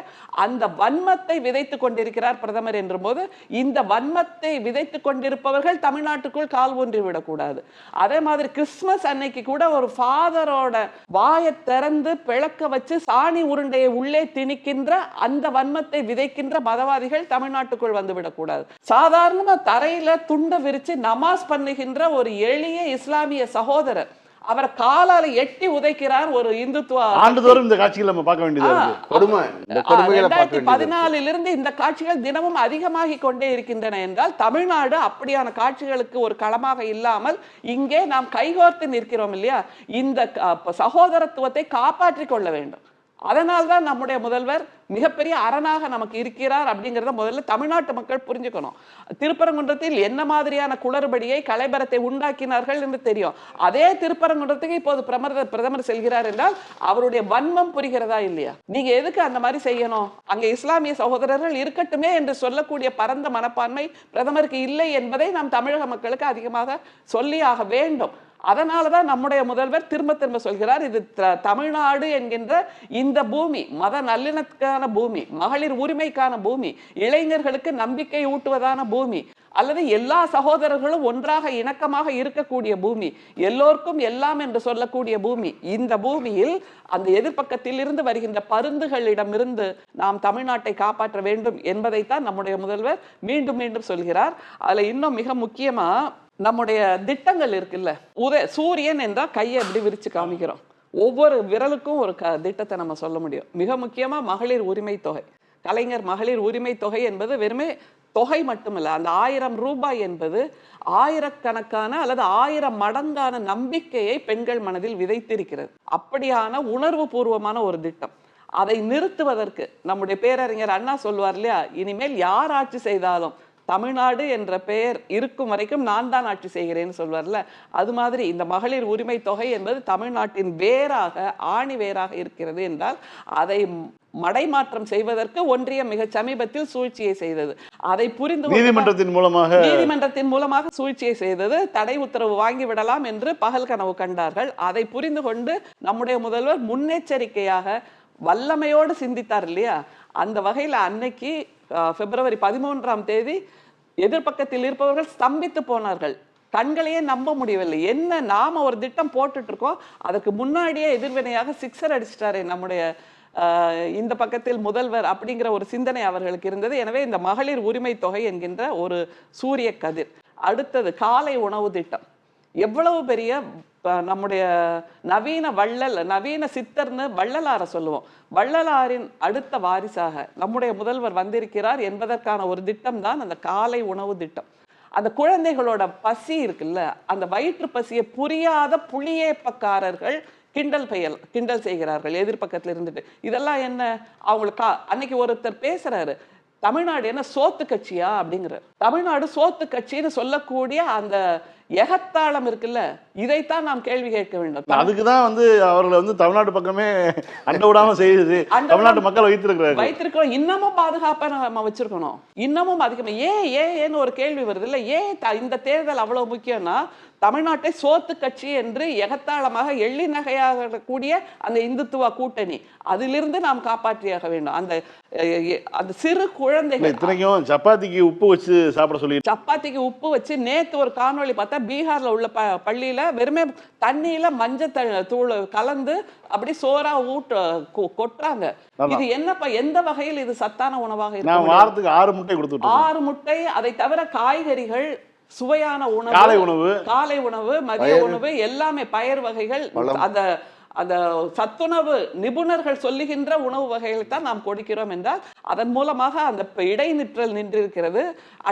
அந்த வன்மத்தை விதைத்து கொண்டிருக்கிறார் பிரதமர் என்ற போது, இந்த வன்மத்தை விதைத்து கொண்டிருப்பவர்கள் தமிழ்நாட்டுக்குள் கால் ஊன்றி விடக்கூடாது. அதே மாதிரி கிறிஸ்துமஸ் அன்னைக்கு கூட ஒரு ஃபாதரோட வாயை திறந்து பிளக்க வச்சு சாணி உருண்டையை உள்ளே திணிக்கின்ற அந்த வன்மத்தை விதைக்கின்ற மதவாதிகள் தமிழ்நாட்டுக்குள் வந்துவிடக்கூடாது. சாதாரணமா தரையில துண்ட விரிச்சு நமாஸ் பண்ணுகின்ற ஒரு எளிய இஸ்லாமிய சகோதரர் அவர் காலால எட்டி உதைக்கிறார் ஒரு இந்துத்துவ. ஆண்டுதோறும் இந்த காட்சிகள் நம்ம பார்க்க வேண்டியது கொடுமை. 2014 இந்த காட்சிகள் தினமும் அதிகமாகி கொண்டே இருக்கின்றன என்றால் தமிழ்நாடு அப்படியான காட்சிகளுக்கு ஒரு களமாக இல்லாமல் இங்கே நாம் கைகோர்த்து நிற்கிறோம் இல்லையா? இந்த சகோதரத்துவத்தை காப்பாற்றிக் கொள்ள வேண்டும். அதனால்தான் நம்முடைய முதல்வர் மிகப்பெரிய அரணாக நமக்கு இருக்கிறார் அப்படிங்கிறத முதல்ல தமிழ்நாட்டு மக்கள் புரிஞ்சுக்கணும். திருப்பரங்குன்றத்தில் என்ன மாதிரியான குளறுபடியை கலைபரத்தை உண்டாக்கினார்கள் என்று தெரியும். அதே திருப்பரங்குன்றத்துக்கு இப்போது பிரதமர் செல்கிறார் என்றால் அவருடைய வன்மம் புரிகிறதா இல்லையா? நீங்க எதுக்கு அந்த மாதிரி செய்யணும்? அங்கே இஸ்லாமிய சகோதரர்கள் இருக்கட்டுமே என்று சொல்லக்கூடிய பரந்த மனப்பான்மை பிரதமருக்கு இல்லை என்பதை நாம் தமிழக மக்களுக்கு அதிகமாக சொல்லியாக வேண்டும். அதனாலதான் நம்முடைய முதல்வர் திரும்ப திரும்ப சொல்கிறார், இது தமிழ்நாடு என்கின்ற இந்த பூமி மத நல்லிணத்துக்கான பூமி, மகளிர் உரிமைக்கான பூமி, இளைஞர்களுக்கு நம்பிக்கை ஊட்டுவதான பூமி, அல்லது எல்லா சகோதரர்களும் ஒன்றாக இணக்கமாக இருக்கக்கூடிய பூமி, எல்லோருக்கும் எல்லாம் என்று சொல்லக்கூடிய பூமி. இந்த பூமியில் அந்த எதிர்பக்கத்தில் இருந்து வருகின்ற பருந்துகளிடமிருந்து நாம் தமிழ்நாட்டை காப்பாற்ற வேண்டும் என்பதைத்தான் நம்முடைய முதல்வர் மீண்டும் மீண்டும் சொல்கிறார். அதுல இன்னும் மிக முக்கியமா நம்முடைய திட்டங்கள் இருக்குல்ல, சூரியன் என்றால் கையை எப்படி விரிச்சு காமிக்கிறோம், ஒவ்வொரு விரலுக்கும் ஒரு திட்டத்தை நம்ம சொல்ல முடியும். மிக முக்கியமா மகளிர் உரிமை தொகை, கலைஞர் மகளிர் உரிமை தொகை என்பது வெறுமே தொகை மட்டுமல்ல, அந்த 1000 ரூபாய் என்பது ஆயிரக்கணக்கான அல்லது 1000 மடங்கான நம்பிக்கையை பெண்கள் மனதில் விதைத்திருக்கிறது. அப்படியான உணர்வு பூர்வமான ஒரு திட்டம். அதை நிறுத்துவதற்கு நம்முடைய பேரறிஞர் அண்ணா சொல்வார் இல்லையா, இனிமேல் யார் ஆட்சி செய்தாலும் தமிழ்நாடு என்ற பெயர் இருக்கும் வரைக்கும் நான் தான் ஆட்சி செய்கிறேன்னு சொல்வார்ல, அது மாதிரி இந்த மகளிர் உரிமை தொகை என்பது தமிழ்நாட்டின் வேராக ஆணி வேராக இருக்கிறது என்றால் அதை மடைமாற்றம் செய்வதற்கு ஒன்றியம் மிக சமீபத்தில் சூழ்ச்சியை செய்தது. அதை புரிந்து நீதிமன்றத்தின் மூலமாக சூழ்ச்சியை செய்தது. தடை உத்தரவு வாங்கி விடலாம் என்று பகல் கனவு கண்டார்கள். அதை புரிந்து கொண்டு நம்முடைய முதல்வர் முன்னெச்சரிக்கையாக வல்லமையோடு சிந்தித்தார் இல்லையா? அந்த வகையில் அன்னைக்கு பிப்ரவரி 13ஆம் தேதி எதிர்பக்கத்தில் இருப்பவர்கள் ஸ்தம்பித்து போனார்கள். கண்களையே நம்ப முடியவில்லை. என்ன நாம ஒரு திட்டம் போட்டுட்டு இருக்கோம், அதுக்கு முன்னாடியே எதிர்வினையாக சிக்ஸர் அடிச்சிட்டாரு நம்முடைய இந்த பக்கத்தில் முதல்வர் அப்படிங்கிற ஒரு சிந்தனை அவர்களுக்கு இருந்தது. எனவே இந்த மகளிர் உரிமை தொகை என்கின்ற ஒரு சூரிய கதிர். அடுத்தது காலை உணவு திட்டம். எவ்வளவு பெரிய நம்முடைய நவீன சித்தர்னு வள்ளலார சொல்லுவோம். வள்ளலாரின் அடுத்த வாரிசாக நம்முடைய முதல்வர் வந்திருக்கிறார் என்பதற்கான ஒரு திட்டம் தான் அந்த காலை உணவு திட்டம். அந்த குழந்தைகளோட பசி இருக்குல்ல, அந்த வயிற்று பசியை புரியாத புளியேப்பக்காரர்கள் கிண்டல் செய்கிறார்கள் எதிர்பக்கத்தில் இருந்துட்டு. இதெல்லாம் என்ன, அவங்களுக்கு அன்னைக்கு ஒருத்தர் பேசுறாரு, தமிழ்நாடு என்ன சோத்து கட்சியா அப்படிங்கிறார். தமிழ்நாடு சோத்து கட்சின்னு சொல்லக்கூடிய அந்த எகத்தாளம் இருக்குல்ல, இதைத்தான் நாம் கேள்வி கேட்க வேண்டும். அதுக்குதான் அவர்களை தமிழ்நாட்டு பக்கமே அண்ட விடாம செய்யுது. தமிழ்நாட்டு மக்கள் வைத்திருக்கிறோம். இன்னமும் பாதுகாப்பா நம்ம வச்சிருக்கணும். இன்னமும் அதிகமா ஏன்னு ஒரு கேள்வி வருது இல்ல, இந்த தேர்தல் அவ்வளவு முக்கியம்னா தமிழ்நாட்டை சோத்து கட்சி என்று எகத்தாளமாக எள்ளி நகையாக கூடிய அந்த இந்துத்துவ கூட்டணி, அதிலிருந்து நாம் காப்பாற்றியாக வேண்டும். அந்த சிறு குழந்தைகள் சப்பாத்திக்கு உப்பு வச்சு சாப்பிட சொல்லி, சப்பாத்திக்கு உப்பு வச்சு நேத்து ஒரு காணொளி பார்த்தா பார்த்தா பீகார்ல உள்ள பள்ளியில வெறுமே தண்ணியில மஞ்சள் தூள் கலந்து அப்படி சோறா கொட்டுறாங்க. இது என்னப்பா, எந்த வகையில் இது சத்தான உணவாக இருக்கு? வாரத்துக்கு 6 முட்டை கொடுத்துட்டு 6 முட்டை, அதை தவிர காய்கறிகள், சுவையான உணவு, காலை உணவு, மதிய உணவு, எல்லாமே பயறு வகைகள், அந்த அந்த சத்துணவு நிபுணர்கள் சொல்லுகின்ற உணவு வகைகளை தான் நாம் கொடுக்கிறோம் என்றால் அதன் மூலமாக அந்த இடைநிற்றல் நின்றிருக்கிறது.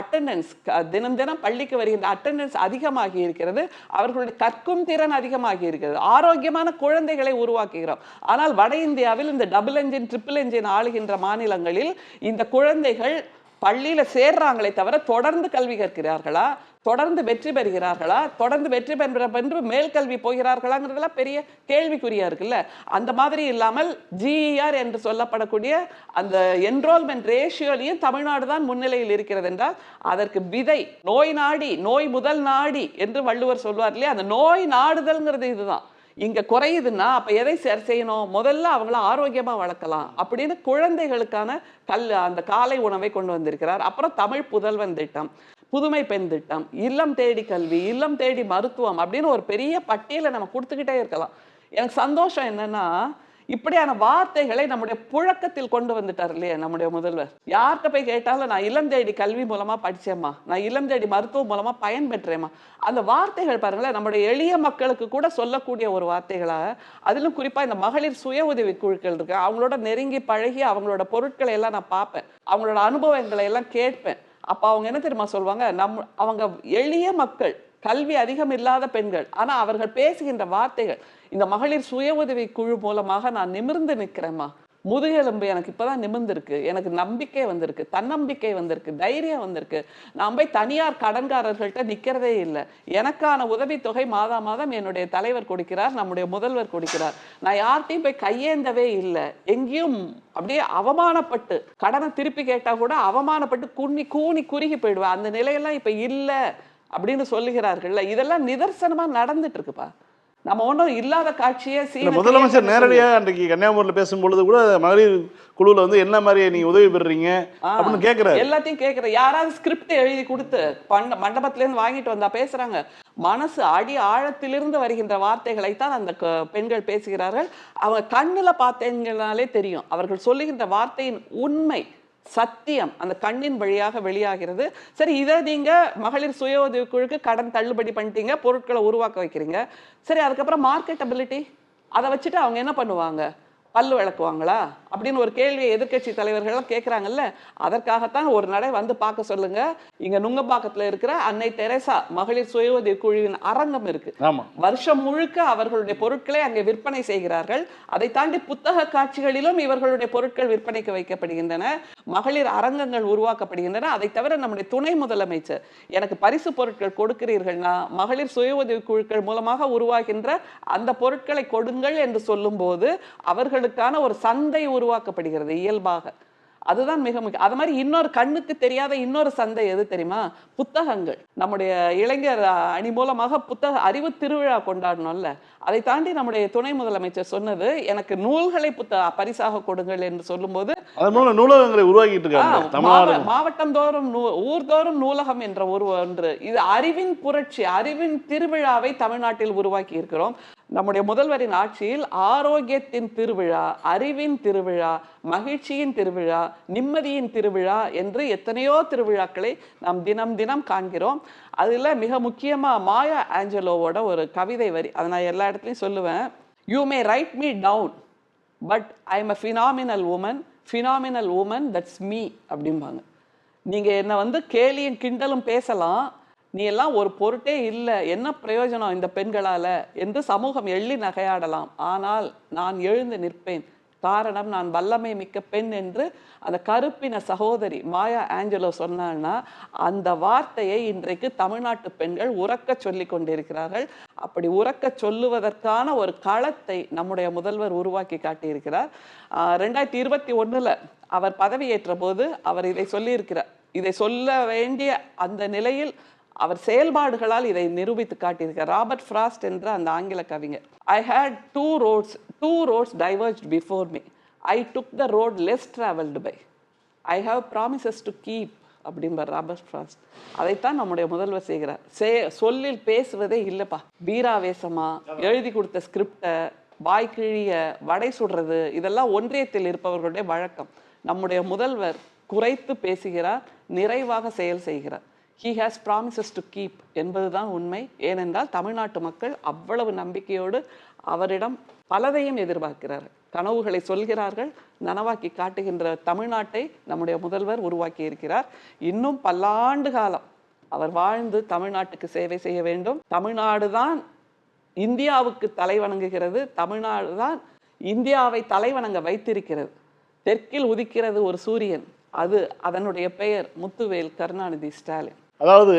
அட்டெண்டன்ஸ், தினம் தினம் பள்ளிக்கு வருகின்ற அட்டெண்டன்ஸ் அதிகமாகி இருக்கிறது. அவர்களுடைய கற்கும் திறன் அதிகமாகி இருக்கிறது. ஆரோக்கியமான குழந்தைகளை உருவாக்குகிறோம். ஆனால் வட இந்தியாவில் இந்த டபுள் என்ஜின் ட்ரிபிள் என்ஜின் ஆளுகின்ற மாநிலங்களில் இந்த குழந்தைகள் பள்ளியில சேர்றாங்களே தவிர தொடர்ந்து கல்வி கற்கிறார்களா, தொடர்ந்து வெற்றி பெறுகிறார்களா, தொடர்ந்து வெற்றி பெற்று மேல்கல்வி போகிறார்களாங்கிறதுலாம் பெரிய கேள்விக்குறியா இருக்குல்ல. அந்த மாதிரி இல்லாமல் GER என்று சொல்லப்படக்கூடிய அந்த என்ரோல்மெண்ட் ரேஷியோலையும் தமிழ்நாடு தான் முன்னிலையில் இருக்கிறது என்றால் அதற்கு விதை நோய் நாடி, நோய் முதல் நாடி என்று வள்ளுவர் சொல்வார் இல்லையா, அந்த நோய் நாடுதல்ங்கிறது இதுதான். இங்க குறையுதுன்னா அப்ப எதை செய்யணும்? முதல்ல அவங்கள ஆரோக்கியமா வளர்க்கலாம் அப்படின்னு குழந்தைகளுக்கான அந்த காலை உணவை கொண்டு வந்திருக்கிறார். அப்புறம் தமிழ் புதல்வன் திட்டம், புதுமை பெண் திட்டம், இல்லம் தேடி கல்வி, இல்லம் தேடி மருத்துவம் அப்படின்னு ஒரு பெரிய பட்டியலை நம்ம கொடுத்துக்கிட்டே இருக்கலாம். எனக்கு சந்தோஷம் என்னன்னா இப்படியான வார்த்தைகளை நம்முடைய புழக்கத்தில் கொண்டு வந்துட்டார் இல்லையா நம்முடைய முதல்வர். யார்கிட்ட போய் கேட்டாலும் நான் இல்லம் தேடி கல்வி மூலமா படிச்சேம்மா, நான் இல்லம் தேடி மருத்துவம் மூலமா பயன்பெற்றேம்மா, அந்த வார்த்தைகள் பாருங்களேன் நம்முடைய எளிய மக்களுக்கு கூட சொல்லக்கூடிய ஒரு வார்த்தைகளா. அதிலும் குறிப்பா இந்த மகளிர் சுய உதவி குழுக்கள் இருக்கு, அவங்களோட நெருங்கி பழகி அவங்களோட பொருட்களை எல்லாம் நான் பார்ப்பேன், அவங்களோட அனுபவங்களை எல்லாம் கேட்பேன். அப்ப அவங்க என்ன தெரியுமா சொல்லுவாங்க, அவங்க எளிய மக்கள், கல்வி அதிகம் இல்லாத பெண்கள், ஆனா அவர்கள் பேசுகின்ற வார்த்தைகள், இந்த மகளிர் சுய உதவி குழு மூலமாக நான் நிமிர்ந்து நிற்கிறேம்மா, முதுகெலும்பு எனக்கு இப்பதான் நிமிர்ந்திருக்கு, எனக்கு நம்பிக்கை வந்திருக்கு, தன்னம்பிக்கை வந்திருக்கு, தைரியம் வந்திருக்கு, நான் போய் தனியார் கடன்காரர்கள்ட்ட நிக்கிறதே இல்லை, எனக்கான உதவித்தொகை மாதா மாதம் என்னுடைய தலைவர் கொடுக்கிறார், நம்முடைய முதல்வர் கொடுக்கிறார், நான் யார்கிட்டையும் போய் கையேந்தவே இல்லை, எங்கேயும் அப்படியே அவமானப்பட்டு கடனை திருப்பி கேட்டா கூட அவமானப்பட்டு கூனி குறுகி போயிடுவேன், அந்த நிலையெல்லாம் இப்ப இல்லை அப்படின்னு சொல்லுகிறார்கள்ல. இதெல்லாம் நிதர்சனமா நடந்துட்டு இருக்குப்பா. நம்ம ஒன்றும் இல்லாத காட்சியே. முதலமைச்சர் நேரடியாக அன்றைக்கு கன்னியாகுமரியில் பேசும்பொழுது கூட மகளிர் குழுவில் வந்து என்ன மாதிரி நீங்க உதவி பெறுறீங்க அப்படின்னு கேட்குறாரு, எல்லாத்தையும் கேட்குறேன். யாராவது ஸ்கிரிப்ட் எழுதி கொடுத்து மண்டபத்திலேருந்து வாங்கிட்டு வந்தா பேசுறாங்க. மனசு அடி ஆழத்திலிருந்து வருகின்ற வார்த்தைகளை தான் அந்த பெண்கள் பேசுகிறார்கள். அவங்க கண்ணுல பார்த்தீங்கன்னாலே தெரியும் அவர்கள் சொல்லுகின்ற வார்த்தையின் உண்மை, சத்தியம் அந்த கண்ணின் வழியாக வெளியாகிறது. சரி, இதை நீங்க மகளிர் சுய உதவி குழுக்கு கடன் தள்ளுபடி பண்ணிட்டீங்க, பொருட்களை உருவாக்க வைக்கிறீங்க. சரி, அதுக்கப்புறம் மார்க்கெட்டபிலிட்டி அதை வச்சுட்டு அவங்க என்ன பண்ணுவாங்க? பல்லு விளக்குவாங்களா அப்படின்னு ஒரு கேள்வியை எதிர்கட்சி தலைவர்கள்லாம் கேட்குறாங்கல்ல. அதற்காகத்தான் ஒரு நடை வந்து பார்க்க சொல்லுங்க. இங்க நுங்கம்பாக்கத்தில் இருக்கிற அன்னை தெரேசா மகளிர் சுய உதவி குழுவின் அரங்கம் இருக்கு. வருஷம் முழுக்க அவர்களுடைய பொருட்களை அங்கே விற்பனை செய்கிறார்கள். அதை தாண்டி புத்தக காட்சிகளிலும் இவர்களுடைய பொருட்கள் விற்பனைக்கு வைக்கப்படுகின்றன, மகளிர் அரங்கங்கள் உருவாக்கப்படுகின்றன. அதை தவிர நம்முடைய துணை முதலமைச்சர் எனக்கு பரிசு பொருட்கள் கொடுக்கிறீர்கள்னா மகளிர் சுய உதவி குழுக்கள் மூலமாக உருவாகின்ற அந்த பொருட்களை கொடுங்கள் என்று சொல்லும் போது அவர்களுக்கான ஒரு சந்தை உருவாக்கப்படுகிறது இயல்பாக. அதுதான் மிக முக்கியம். அது மாதிரி இன்னொரு கண்ணுக்கு தெரியாத இன்னொரு சந்தை எது தெரியுமா? புத்தகங்கள். நம்முடைய இளைஞர் அணி மூலமாக புத்தக அறிவு திருவிழா கொண்டாடணும்ல. அதை தாண்டி நம்முடைய துணை முதலமைச்சர் சொன்னது எனக்கு நூல்களை பரிசாக கொடுங்கள் என்று சொல்லும் போது நூலகங்களை உருவாக்கிட்டு இருக்காங்க. மாவட்டம் தோறும் ஊர்தோறும் நூலகம் என்ற ஒன்று. இது அறிவின் புரட்சி, அறிவின் திருவிழாவை தமிழ்நாட்டில் உருவாக்கி இருக்கிறோம். நம்முடைய முதல்வரின் ஆட்சியில் ஆரோக்கியத்தின் திருவிழா, அறிவின் திருவிழா, மகிழ்ச்சியின் திருவிழா, நிம்மதியின் திருவிழா என்று எத்தனையோ திருவிழாக்களை நாம் தினம் தினம் காண்கிறோம். அதுல மிக முக்கியமா மாயா ஆஞ்சலோவோட ஒரு கவிதை வரி, அதை நான் எல்லா இடத்துலையும் சொல்லுவேன். You may write me down but I am a phenomenal woman that's me அப்படிம்பாங்க. நீங்க என்னை வந்து கேலியும் கிண்டலும் பேசலாம், நீ எல்லாம் ஒரு பொருட்டே இல்லை, என்ன பிரயோஜனம் இந்த பெண்களால என்று சமூகம் எள்ளி நகையாடலாம், ஆனால் நான் எழுந்து நிற்பேன், காரணம் நான் வல்லமை மிக்க பெண் என்று அந்த கருப்பின சகோதரி மாயா ஆஞ்சலோ சொன்னான்னா அந்த வார்த்தையை இன்றைக்கு தமிழ்நாட்டு பெண்கள் உறக்க சொல்லி கொண்டிருக்கிறார்கள். அப்படி உறக்க சொல்லுவதற்கான ஒரு களத்தை நம்முடைய முதல்வர் உருவாக்கி காட்டியிருக்கிறார். 2021 அவர் பதவியேற்ற போது அவர் இதை சொல்லியிருக்கிறார். இதை சொல்ல வேண்டிய அந்த நிலையில் அவர் செயல்பாடுகளால் இதை நிரூபித்து காட்டியிருக்கிறார். ராபர்ட் ஃப்ராஸ்ட் என்ற அந்த ஆங்கில கவிஞர், I had two roads diverged before me. I took the road less traveled by. I have promises to keep. அப்படிம்பார் ராபர்ட் ஃப்ராஸ்ட். அதைத்தான் நம்முடைய முதல்வர் செய்கிறார். சொல்லில் பேசுவதே இல்லைப்பா, வீராவேசமா எழுதி கொடுத்த ஸ்கிரிப்டை வாய்க்கிழிய வடை சுடுறது, இதெல்லாம் ஒன்றியத்தில் இருப்பவர்களுடைய வழக்கம். நம்முடைய முதல்வர் குறைத்து பேசுகிறார், நிறைவாக செயல் செய்கிறார். He has promises to keep என்பதுதான் உண்மை. ஏனென்றால் தமிழ்நாட்டு மக்கள் அவ்வளவு நம்பிக்கையோடு அவரிடம் பலதையும் எதிர்பார்க்கிறார்கள். கனவுகளை சொல்கிறார்கள், நனவாக்கி காட்டுகின்ற தமிழ்நாட்டை நம்முடைய முதல்வர் உருவாக்கி இருக்கிறார். இன்னும் பல்லாண்டு காலம் அவர் வாழ்ந்து தமிழ்நாட்டுக்கு சேவை செய்ய வேண்டும். தமிழ்நாடு தான் இந்தியாவுக்கு தலை வணங்குகிறது, தமிழ்நாடு தான் இந்தியாவை தலைவணங்க வைத்திருக்கிறது. தெற்கில் உதிக்கிறது ஒரு சூரியன், அது அதனுடைய பெயர் முத்துவேல் கருணாநிதி ஸ்டாலின். அதாவது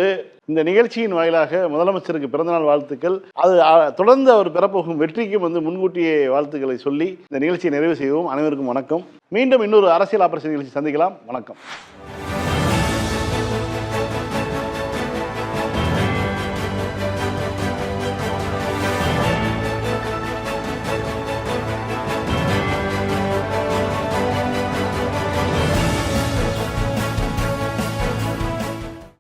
இந்த நிகழ்ச்சியின் வாயிலாக முதலமைச்சருக்கு பிறந்தநாள் வாழ்த்துக்கள், அது தொடர்ந்து அவர் பெறப்போகும் வெற்றிக்கும் முன்கூட்டியே வாழ்த்துக்களை சொல்லி இந்த நிகழ்ச்சியை நிறைவு செய்வோம். அனைவருக்கும் வணக்கம். மீண்டும் இன்னொரு அரசியல் ஆபரேஷன் நிகழ்ச்சி சந்திக்கலாம். வணக்கம்.